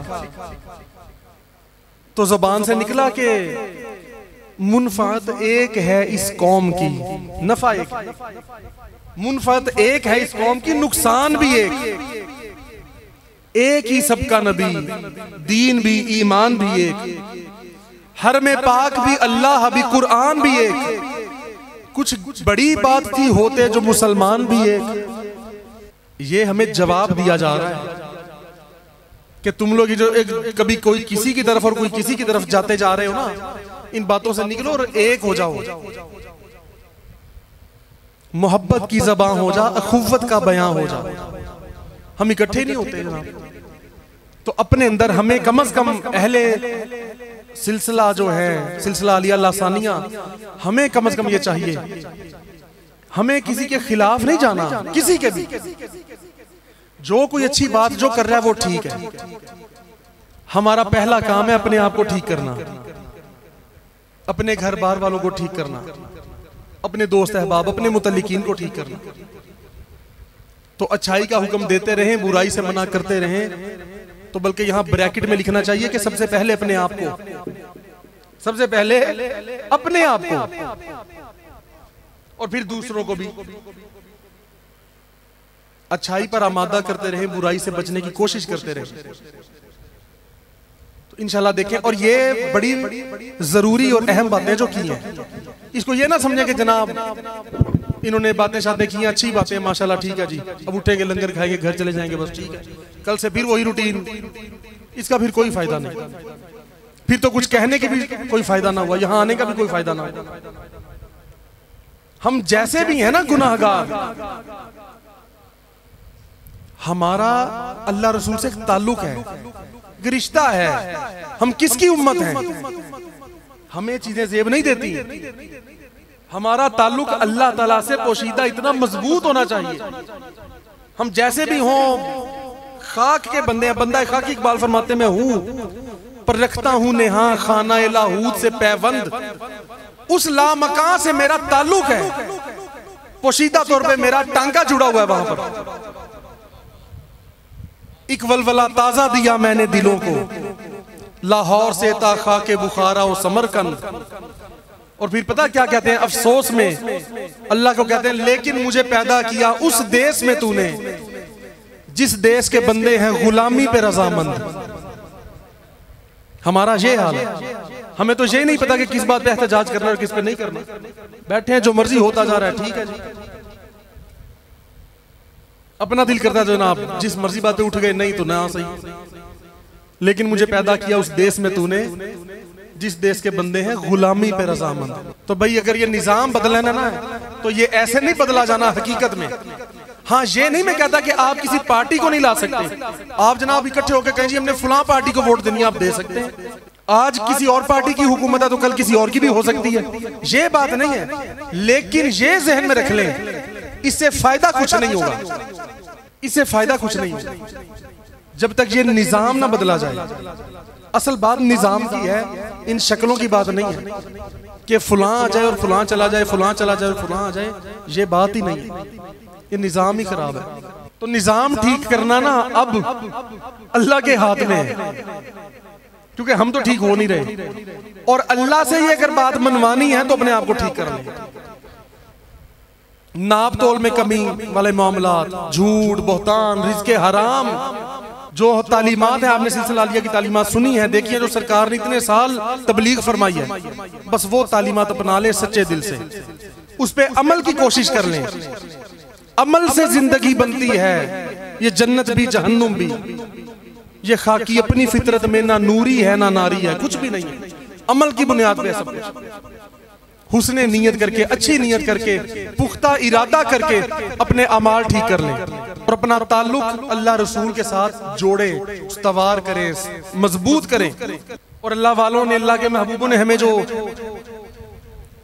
तो जुबान से निकला कि मुनफात एक है इस कौम की, नफा एक, मुनफात एक है इस कौम की, नुकसान भी एक ही सबका नबी, दीन भी, ईमान भी एक, हर में पाक भी, अल्लाह भी, कुरान भी एक, कुछ बड़ी बात थी होते जो मुसलमान भी एक। ये हमें जवाब दिया जा रहा है कि तुम लोग जो कभी कोई किसी की तरफ और कोई किसी की तरफ जाते जा रहे हो ना, इन बातों से निकलो और एक हो जाओ, मोहब्बत की ज़बान हो जा, अखुव्वत का बयां हो जा। हम इकट्ठे नहीं होते जनाब, तो अपने अंदर हमें कम से कम अहले सिलसिला जो है, सिलसिला अलिया लासानिया, हमें कम से कम ये चाहिए, हमें किसी के खिलाफ नहीं जाना, किसी के भी। जो कोई अच्छी बात जो कर रहा है वो ठीक है। हमारा पहला काम है अपने आप को ठीक करना, अपने घर बार वालों को ठीक करना, अपने दोस्त अहबाब, अपने मुतल्लिकीन को ठीक करना। तो अच्छाई का हुक्म देते रहें, बुराई से मना करते रहें। तो बल्कि यहां ब्रैकेट में लिखना चाहिए कि सबसे पहले अपने आप को, सबसे पहले अपने आप को, और फिर दूसरों को भी अच्छाई पर आमादा करते रहें, बुराई से बचने की कोशिश करते रहें। तो इंशाल्लाह देखें। और ये बड़ी जरूरी और अहम बातें जो की हैं, इसको ये ना समझें कि जनाब इन्होंने बातें शातें की, अच्छी बातें माशाल्लाह, ठीक है जी, अब उठेंगे लंगर खाएंगे घर चले जाएंगे बस, ठीक है, कल से फिर वही रूटीन, इसका फिर कोई फायदा नहीं। फिर तो कुछ कहने के भी कोई फायदा ना हुआ, यहां आने का भी कोई फायदा ना हुआ। हम जैसे भी हैं ना गुनाहगार, हमारा अल्लाह रसूल से ताल्लुक है, रिश्ता है, हम किसकी उम्मत हैं। हमें चीजें जेब नहीं देती, हमारा ताल्लुक अल्लाह ताला से पोशीदा इतना मजबूत होना चाहिए। हम जैसे भी हों खाक के बंदे हैं, बंदा खाक, इकबाल फरमाते मैं हूं पर रखता हूं नेहा खाना लाहूद से पैबंद, उस लामकां से मेरा ताल्लुक है, पोशीदा तौर पे मेरा टांका जुड़ा हुआ है वहां पर। एक वलवला ताजा दिया मैंने दिलों को, लाहौर से ता खाके बुखारा और समरकंद। और फिर पता क्या कहते हैं अफसोस में अल्लाह को कहते हैं, लेकिन मुझे पैदा किया उस देश में तूने जिस देश के बंदे हैं गुलामी पे रजामंद। हमारा ये हाल है, हमें तो ये नहीं पता कि किस बात पे एहतजाज करना और किस पे नहीं करना। बैठे हैं, जो मर्जी होता जा रहा है, ठीक है जी, अपना दिल करता है जनाब जिस मर्जी बात पे उठ गए, नहीं तो ना सही। लेकिन मुझे पैदा किया उस देश में तूने जिस देश के बंदे हैं गुलामी पे रजामंद। तो भाई अगर ये निजाम बदलना ना है तो ये ऐसे नहीं बदला जाना हकीकत में। हाँ, ये नहीं मैं कहता कि आप किसी पार्टी को नहीं ला सकते, आप जनाब इकट्ठे होकर कहें जी हमने फलां पार्टी को वोट देनी है, आप दे सकते हैं। आज किसी और पार्टी की हुकूमत है तो कल किसी और की भी हो सकती है, ये बात नहीं है। लेकिन ये जहन में रख लें, इससे फायदा कुछ नहीं होगा, इससे फायदा कुछ नहीं होगा जब तक ये निजाम ना बदला जाए। असल बात निजाम की है, इन शक्लों की बात नहीं है कि फलां आ जाए और फलां चला जाए, फलां चला जाए और फलां आ जाए, ये बात ही नहीं है। ये निजाम ही खराब है। तो निजाम ठीक करना ना अब अल्लाह के हाथ में है, क्योंकि हम तो ठीक हो नहीं रहे। और अल्लाह से ये अगर बात मनवानी है तो अपने आप को ठीक कर लें। नाप तोल में कमी वाले मामलात, झूठ, बहतान, रिज़्क़े हराम, जो तालीमात है, आपने सिलसिला लिया की तालीमात सुनी है, देखिए जो सरकार ने इतने साल तबलीग फरमाई है, बस वो तालीमात अपना ले सच्चे दिल से, उस पे अमल की कोशिश कर लें। अमल से जिंदगी बनती है, ये जन्नत भी जहन्नुम भी। ये खाकी अपनी फितरत में ना नूरी है ना नारी है, कुछ भी नहीं है, अमल की बुनियाद पे सब कुछ। हुस्ने नीयत करके, अच्छी नीयत करके, पुख्ता इरादा करके अपने अमाल ठीक कर लें और अपना ताल्लुक अल्लाह रसूल के साथ जोड़े, उस्तवार करें, मजबूत करें। और अल्लाह वालों ने, अल्लाह के महबूबों ने हमें जो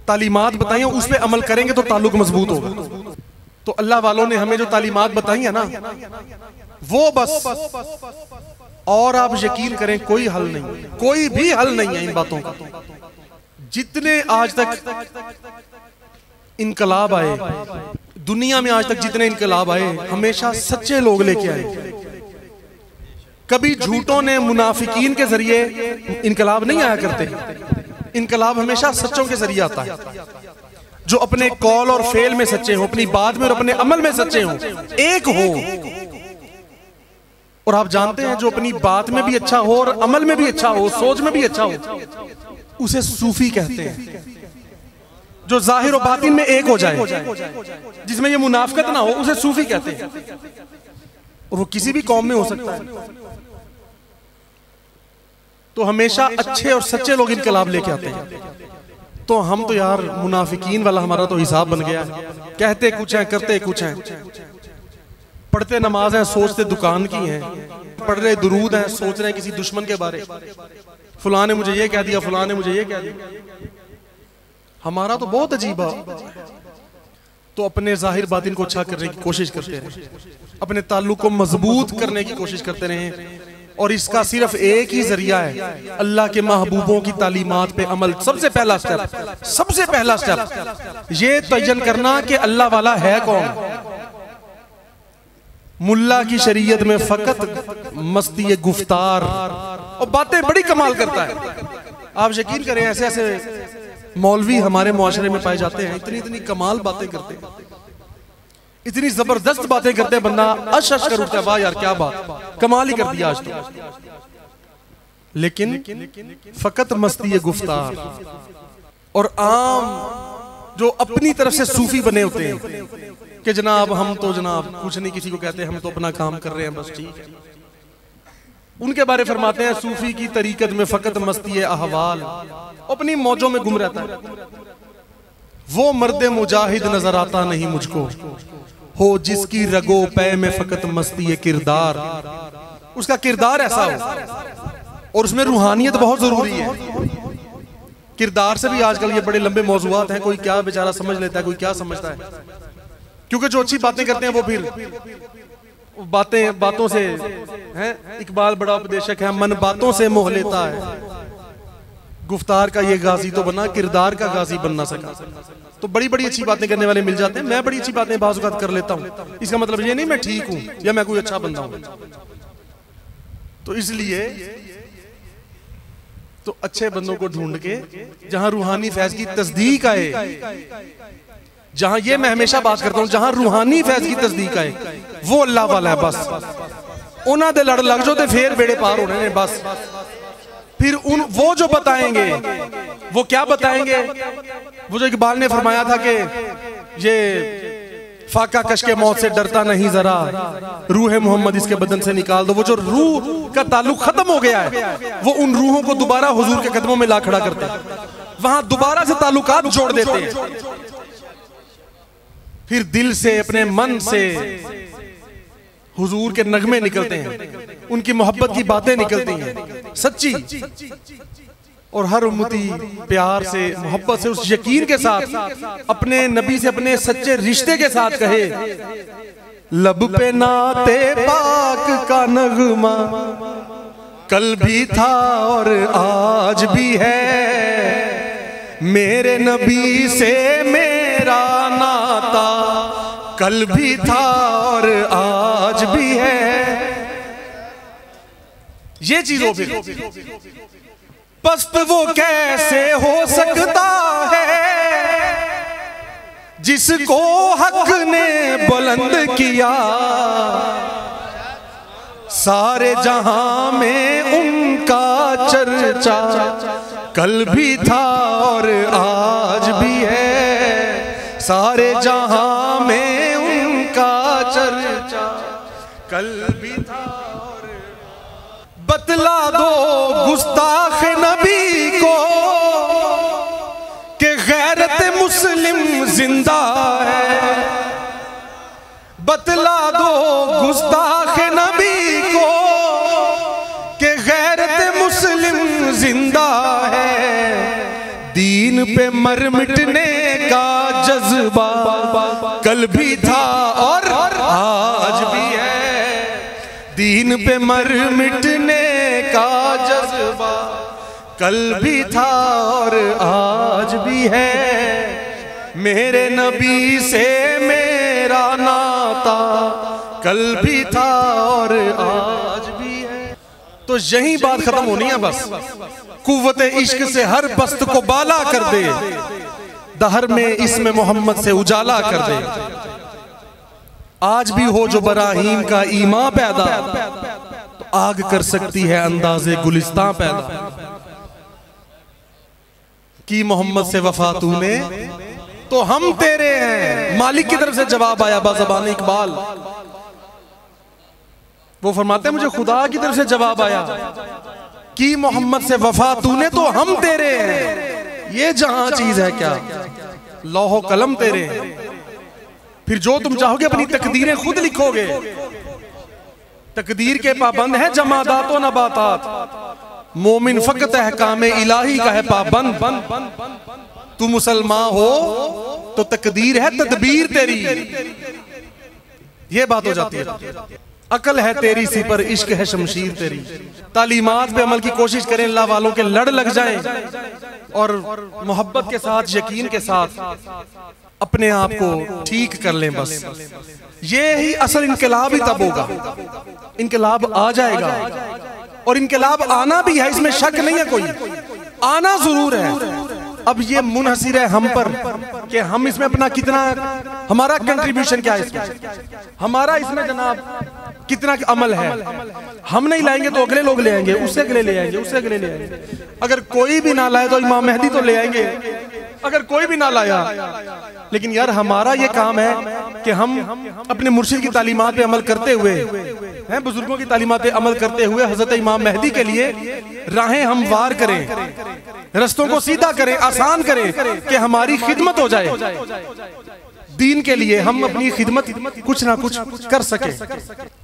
तालीमात बताई हैं उस पे अमल करेंगे तो ताल्लुक मजबूत होगा। तो अल्लाह वालों ने हमें जो तालीमात बताई है ना, वो बस, और आप यकीन करें कोई हल नहीं, कोई भी हल नहीं है इन बातों का। जितने आज तक इनकलाब आए दुनिया में, आज तक जितने इनकलाब आए, हमेशा सच्चे लोग लेके आए। कभी झूठों ने, मुनाफिकीन के जरिए इनकलाब नहीं आया करते। इनकलाब हमेशा सच्चों के जरिए आता है, जो अपने कौल और फेल में सच्चे हो, अपनी बात में और अपने अमल में सच्चे हो, एक हो। और आप जानते हैं जो अपनी बात में भी अच्छा हो और अमल में भी अच्छा हो, सोच में भी अच्छा हो, उसे सूफी कहते हैं। जो जाहिर और बातिन में एक हो जाए, जिसमें ये मुनाफिकत ना हो, उसे सूफी कहते हैं। और वो किसी भी कौम में हो सकता है। तो हमेशा अच्छे और सच्चे लोग इनकलाब लेके आते हैं। तो हम तो यार मुनाफिकीन वाला हमारा तो हिसाब बन गया है। कहते कुछ हैं, करते कुछ हैं, पढ़ते नमाज हैं, सोचते दुकान की हैं, पढ़ रहे दुरूद हैं, सोच रहे हैं किसी दुश्मन के बारे, फलां ने मुझे ये कह दिया, फलां ने मुझे ये कह दिया। हमारा तो बहुत अजीब है। तो अपने जाहिर बातिन को अच्छा करने की कोशिश करते रहे, अपने ताल्लुक को मजबूत करने की कोशिश करते रहे, और इसका सिर्फ एक ही जरिया है, अल्लाह के महबूबों की तालीमात पे अमल। सबसे पहला स्टेप ये तयन करना कि अल्लाह वाला है कौन। मुल्ला की शरीयत में फकत मस्ती गुफ्तार, और बातें बड़ी कमाल करता है। आप यकीन करें, ऐसे ऐसे मौलवी हमारे मुआशरे में पाए जाते हैं, इतनी इतनी कमाल बातें करते हैं, इतनी जबरदस्त बातें करते हैं, बंदा अश अश कर उठता है, वाह यार क्या बात, कमाल ही कर दिया आज तो। लेकिन फकत मस्ती गुफ्तार, और आम जो अपनी तरफ से सूफी बने होते हैं कि जनाब हम तो जनाब कुछ नहीं किसी को कहते, हम तो अपना काम कर रहे हैं बस, ठीक है। उनके बारे फरमाते हैं सूफी की तरीकत में फकत मस्ती अहवाल, अपनी मौजों में गुम रहता है। वो मर्द मुजाहिद नजर आता नहीं मुझको, हो जिसकी रगो पै में फकत मस्ती किरदार। उसका किरदार ऐसा हो, और उसमें रूहानियत बहुत जरूरी है। किरदार से भी आजकल ये बड़े लंबे मौजूआत हैं, कोई क्या बेचारा समझ लेता है, कोई क्या समझता है, क्योंकि जो अच्छी बातें करते हैं वो फिर बातों से हैं। इकबाल बड़ा उपदेशक है, मन बातों से मोह लेता है। गुफ्तार का ये गाजी तो बना, किरदार का गाजी बन ना सका। तो बड़ी बड़ी अच्छी बातें करने वाले मिल जाते हैं। मैं बड़ी अच्छी बातें बाज़ औक़ात कर लेता हूँ, इसका मतलब ये नहीं मैं ठीक हूँ या मैं कोई अच्छा बंदा हूँ। तो इसलिए तो अच्छे बंदों को ढूंढ के जहां रूहानी फैज की तस्दीक आए, जहां ये मैं हमेशा बात करता हूं, जहां रूहानी फैज की तस्दीक आए वो अल्लाह वाला है। बस उन्हां दे लड़ लग जो ते फिर बेड़े पार होने ने। बस फिर वो जो बताएंगे, वो क्या बताएंगे, वो जो इकबाल ने फरमाया था कि ये फाका कश के मौत से डरता नहीं जरा, रूह मोहम्मद इसके बदन से निकाल दो। वो जो रूह का ताल्लुक खत्म हो गया है, वो उन रूहों को दोबारा हुजूर के कदमों में ला खड़ा करते हैं, वहां दोबारा से ताल्लुकात जोड़ देते हैं। फिर दिल से, अपने मन से हुजूर के नगमे निकलते हैं, उनकी मोहब्बत की बातें निकलती हैं सच्ची, और हर उम्मती प्यार से, मोहब्बत से, उस यकीन के साथ अपने नबी से अपने सच्चे रिश्ते के साथ कहे, लब पे नाते पाक का नगमा कल भी था और आज भी है, मेरे नबी से मेरा नाता कल भी था और आज भी है। ये चीज हो फिर पस्त वो कैसे हो सकता है जिसको हक ने बुलंद किया, सारे जहां में उनका चर्चा कल भी था और आज भी है, सारे जहां में उनका चर्चा कल भी था। बतला दो गुस्ताख नबी को कि गैरत मुस्लिम जिंदा है, बतला दो गुस्ताख नबी को कि गैरत मुस्लिम जिंदा है, दीन पे मर मिटने का जज्बा कल भी था और आज भी है, दीन पे मर मिटने का जज्बा कल भी था और आज भी है, मेरे नबी से मेरा नाता कल भी था और आज भी है। तो यही बात खत्म होनी है बस। कुव्वत इश्क से हर बस्त को बाला कर दे, दहर में इसमें मोहम्मद से उजाला कर दे, आज भी हो जो बराहीम का ईमान पैदा, तो आग कर सकती है अंदाजे गुलिस्तां पैदा, की मोहम्मद से वफा तूने तो हम तेरे हैं। मालिक की तरफ से जवाब आया बाज़बान इकबाल, वो फरमाते हैं मुझे खुदा की तरफ से जवाब आया कि मोहम्मद से वफा तूने तो हम तेरे हैं। ये जहां चीज है क्या, लौहो कलम तेरे हैं, फिर जो तुम चाहोगे अपनी तकदीरें खुद लिखोगे। तकदीर के पाबंद है जमादात व नबातात, मोमिन फकत अहकाम इलाही का है पाबंद। तू मुसलमान हो तो तकदीर है तदबीर तेरी, ये बात हो जाती है। अकल है तेरी सी पर इश्क है शमशीर तेरी। तालीमात पे अमल की कोशिश करें, अल्लाह वालों के लड़ लग जाएं और मोहब्बत के साथ, यकीन के साथ अपने आप को ठीक कर लें। बस ये ही असल इनकलाब ही तब होगा। इनकलाब आ जाएगा और इनकलाब आना भी है, इसमें शक नहीं है, कोई आना जरूर है। अब ये मुनहसिर है हम पर कि हम इसमें अपना कितना, हमारा कंट्रीब्यूशन क्या है इसमें, हमारा इसमें जनाब कितना अमल है। हम नहीं लाएंगे तो अगले लोग ले आएंगे, उससे अगले ले आएंगे, उससे अगले ले आएंगे। अगर कोई भी ना लाए तो इमाम मेहदी तो ले आएंगे, अगर कोई भी ना लाया। लेकिन यार हमारा ये काम है कि हम अपने मुर्शिद की तालीमात पे अमल करते हुए, हैं बुजुर्गों की तालीमात पे अमल करते हुए हजरत इमाम मेहदी के लिए राहें हमवार करें, रस्तों को सीधा करें, आसान करें कि हमारी खिदमत हो जाए। दीन के लिए हम अपनी खिदमत कुछ ना कुछ कर सके।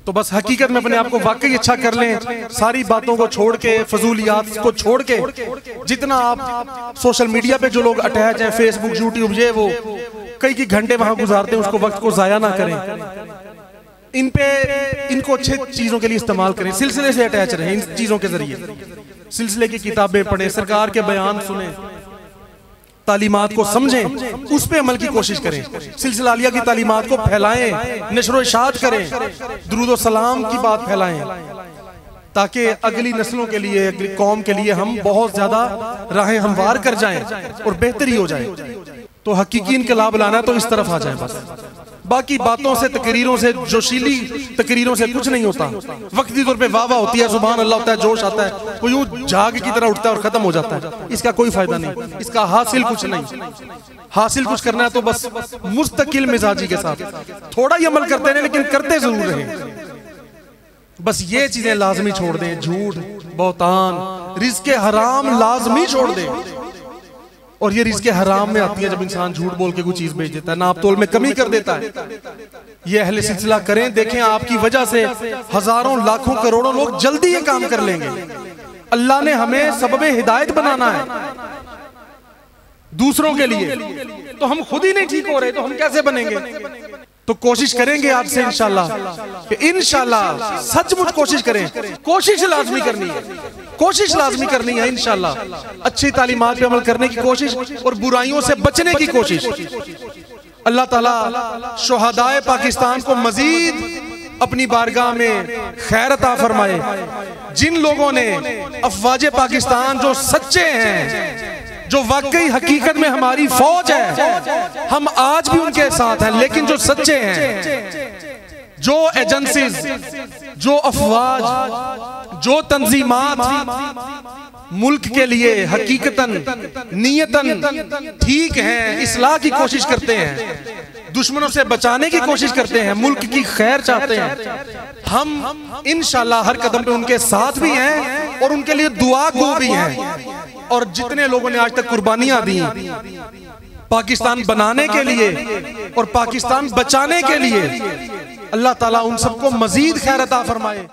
तो बस हकीकत में अपने आप को वाकई अच्छा कर लें, सारी बातों को छोड़ के, फजूलियात को छोड़ के। जितना आप सोशल मीडिया पे जो लोग अटैच हैं, फेसबुक, यूट्यूब, ये वो कई घंटे वहां गुजारते हैं, उसको वक्त को जाया ना करें। इनको अच्छे चीजों के लिए इस्तेमाल करें, सिलसिले से अटैच रहें इन चीजों के जरिए। सिलसिले की किताबें पढ़ें, सरकार के बयान सुने, तालीमात को समझें, उस पे अमल की कोशिश करें। सिलसिलालिया की तालीमात को फैलाएं, नशरो इशात करें, दुरूद व सलाम की बात फैलाएं, ताकि अगली नस्लों के लिए, अगली कौम के लिए हम बहुत ज्यादा राहें हमवार कर जाएं और बेहतरी हो जाए। तो हकीकी इनकलाब लाना तो इस तरफ आ जाए बस। बाकी बातों से, तकरीरों से, जोशीली तकरीरों से कुछ नहीं होता। वक्ती तौर पे वाह वाह होती है, सुभान अल्लाह होता है, जोश आता है, वो यूं झाग की तरह उठता है और खत्म हो जाता है। इसका कोई फायदा नहीं, इसका हासिल कुछ नहीं। हासिल कुछ करना है तो बस मुस्तकिल मिजाजी के साथ थोड़ा ही अमल करते हैं, लेकिन करते जरूर रहें। बस ये चीजें लाजमी छोड़ दें, झूठ, बहतान, रिज़्क़े हराम लाजमी छोड़ दें। और ये रिज़्क़े हराम में आती है जब इंसान झूठ बोल के कोई चीज बेच देता है, नाप तोल में कमी कर देता है। ये अहले सिलसिला करें, देखें आपकी वजह से हजारों, लाखों, करोड़ों लोग जल्दी ये काम कर लेंगे। अल्लाह ने हमें सबबे हिदायत बनाना है दूसरों के लिए, तो हम खुद ही नहीं ठीक हो रहे तो हम कैसे बनेंगे? तो कोशिश करेंगे आज से इंशाल्लाह, सचमुच कोशिश करें, कोशिश लाजमी करनी है, कोशिश लाजमी करनी है इंशाल्लाह। अच्छी तालीमात पे अमल करने की कोशिश और बुराइयों से बचने की कोशिश। अल्लाह ताला शुहदाए पाकिस्तान को मजीद अपनी बारगाह में खैर अता फरमाए। जिन लोगों ने अफवाज पाकिस्तान जो सच्चे हैं, जो वाकई हकीकत में हमारी फौज है, हम आज भी उनके साथ हैं, लेकिन जो सच्चे हैं, जो एजेंसीज, जो अफवाज, जो तंजीमात मुल्क के लिए हकीकतन, नियतन ठीक हैं, इस्लाह की कोशिश करते हैं, दुश्मनों से बचाने की कोशिश करते हैं, मुल्क की खैर चाहते हैं, हम इंशाल्लाह हर कदम पे उनके साथ भी हैं और उनके लिए दुआ गो भी हैं। और जितने लोगों ने आज तक कुर्बानियां दी पाकिस्तान बनाने के लिए और पाकिस्तान बचाने के लिए, अल्लाह ताला उन सबको मजीद खैर अता फरमाए।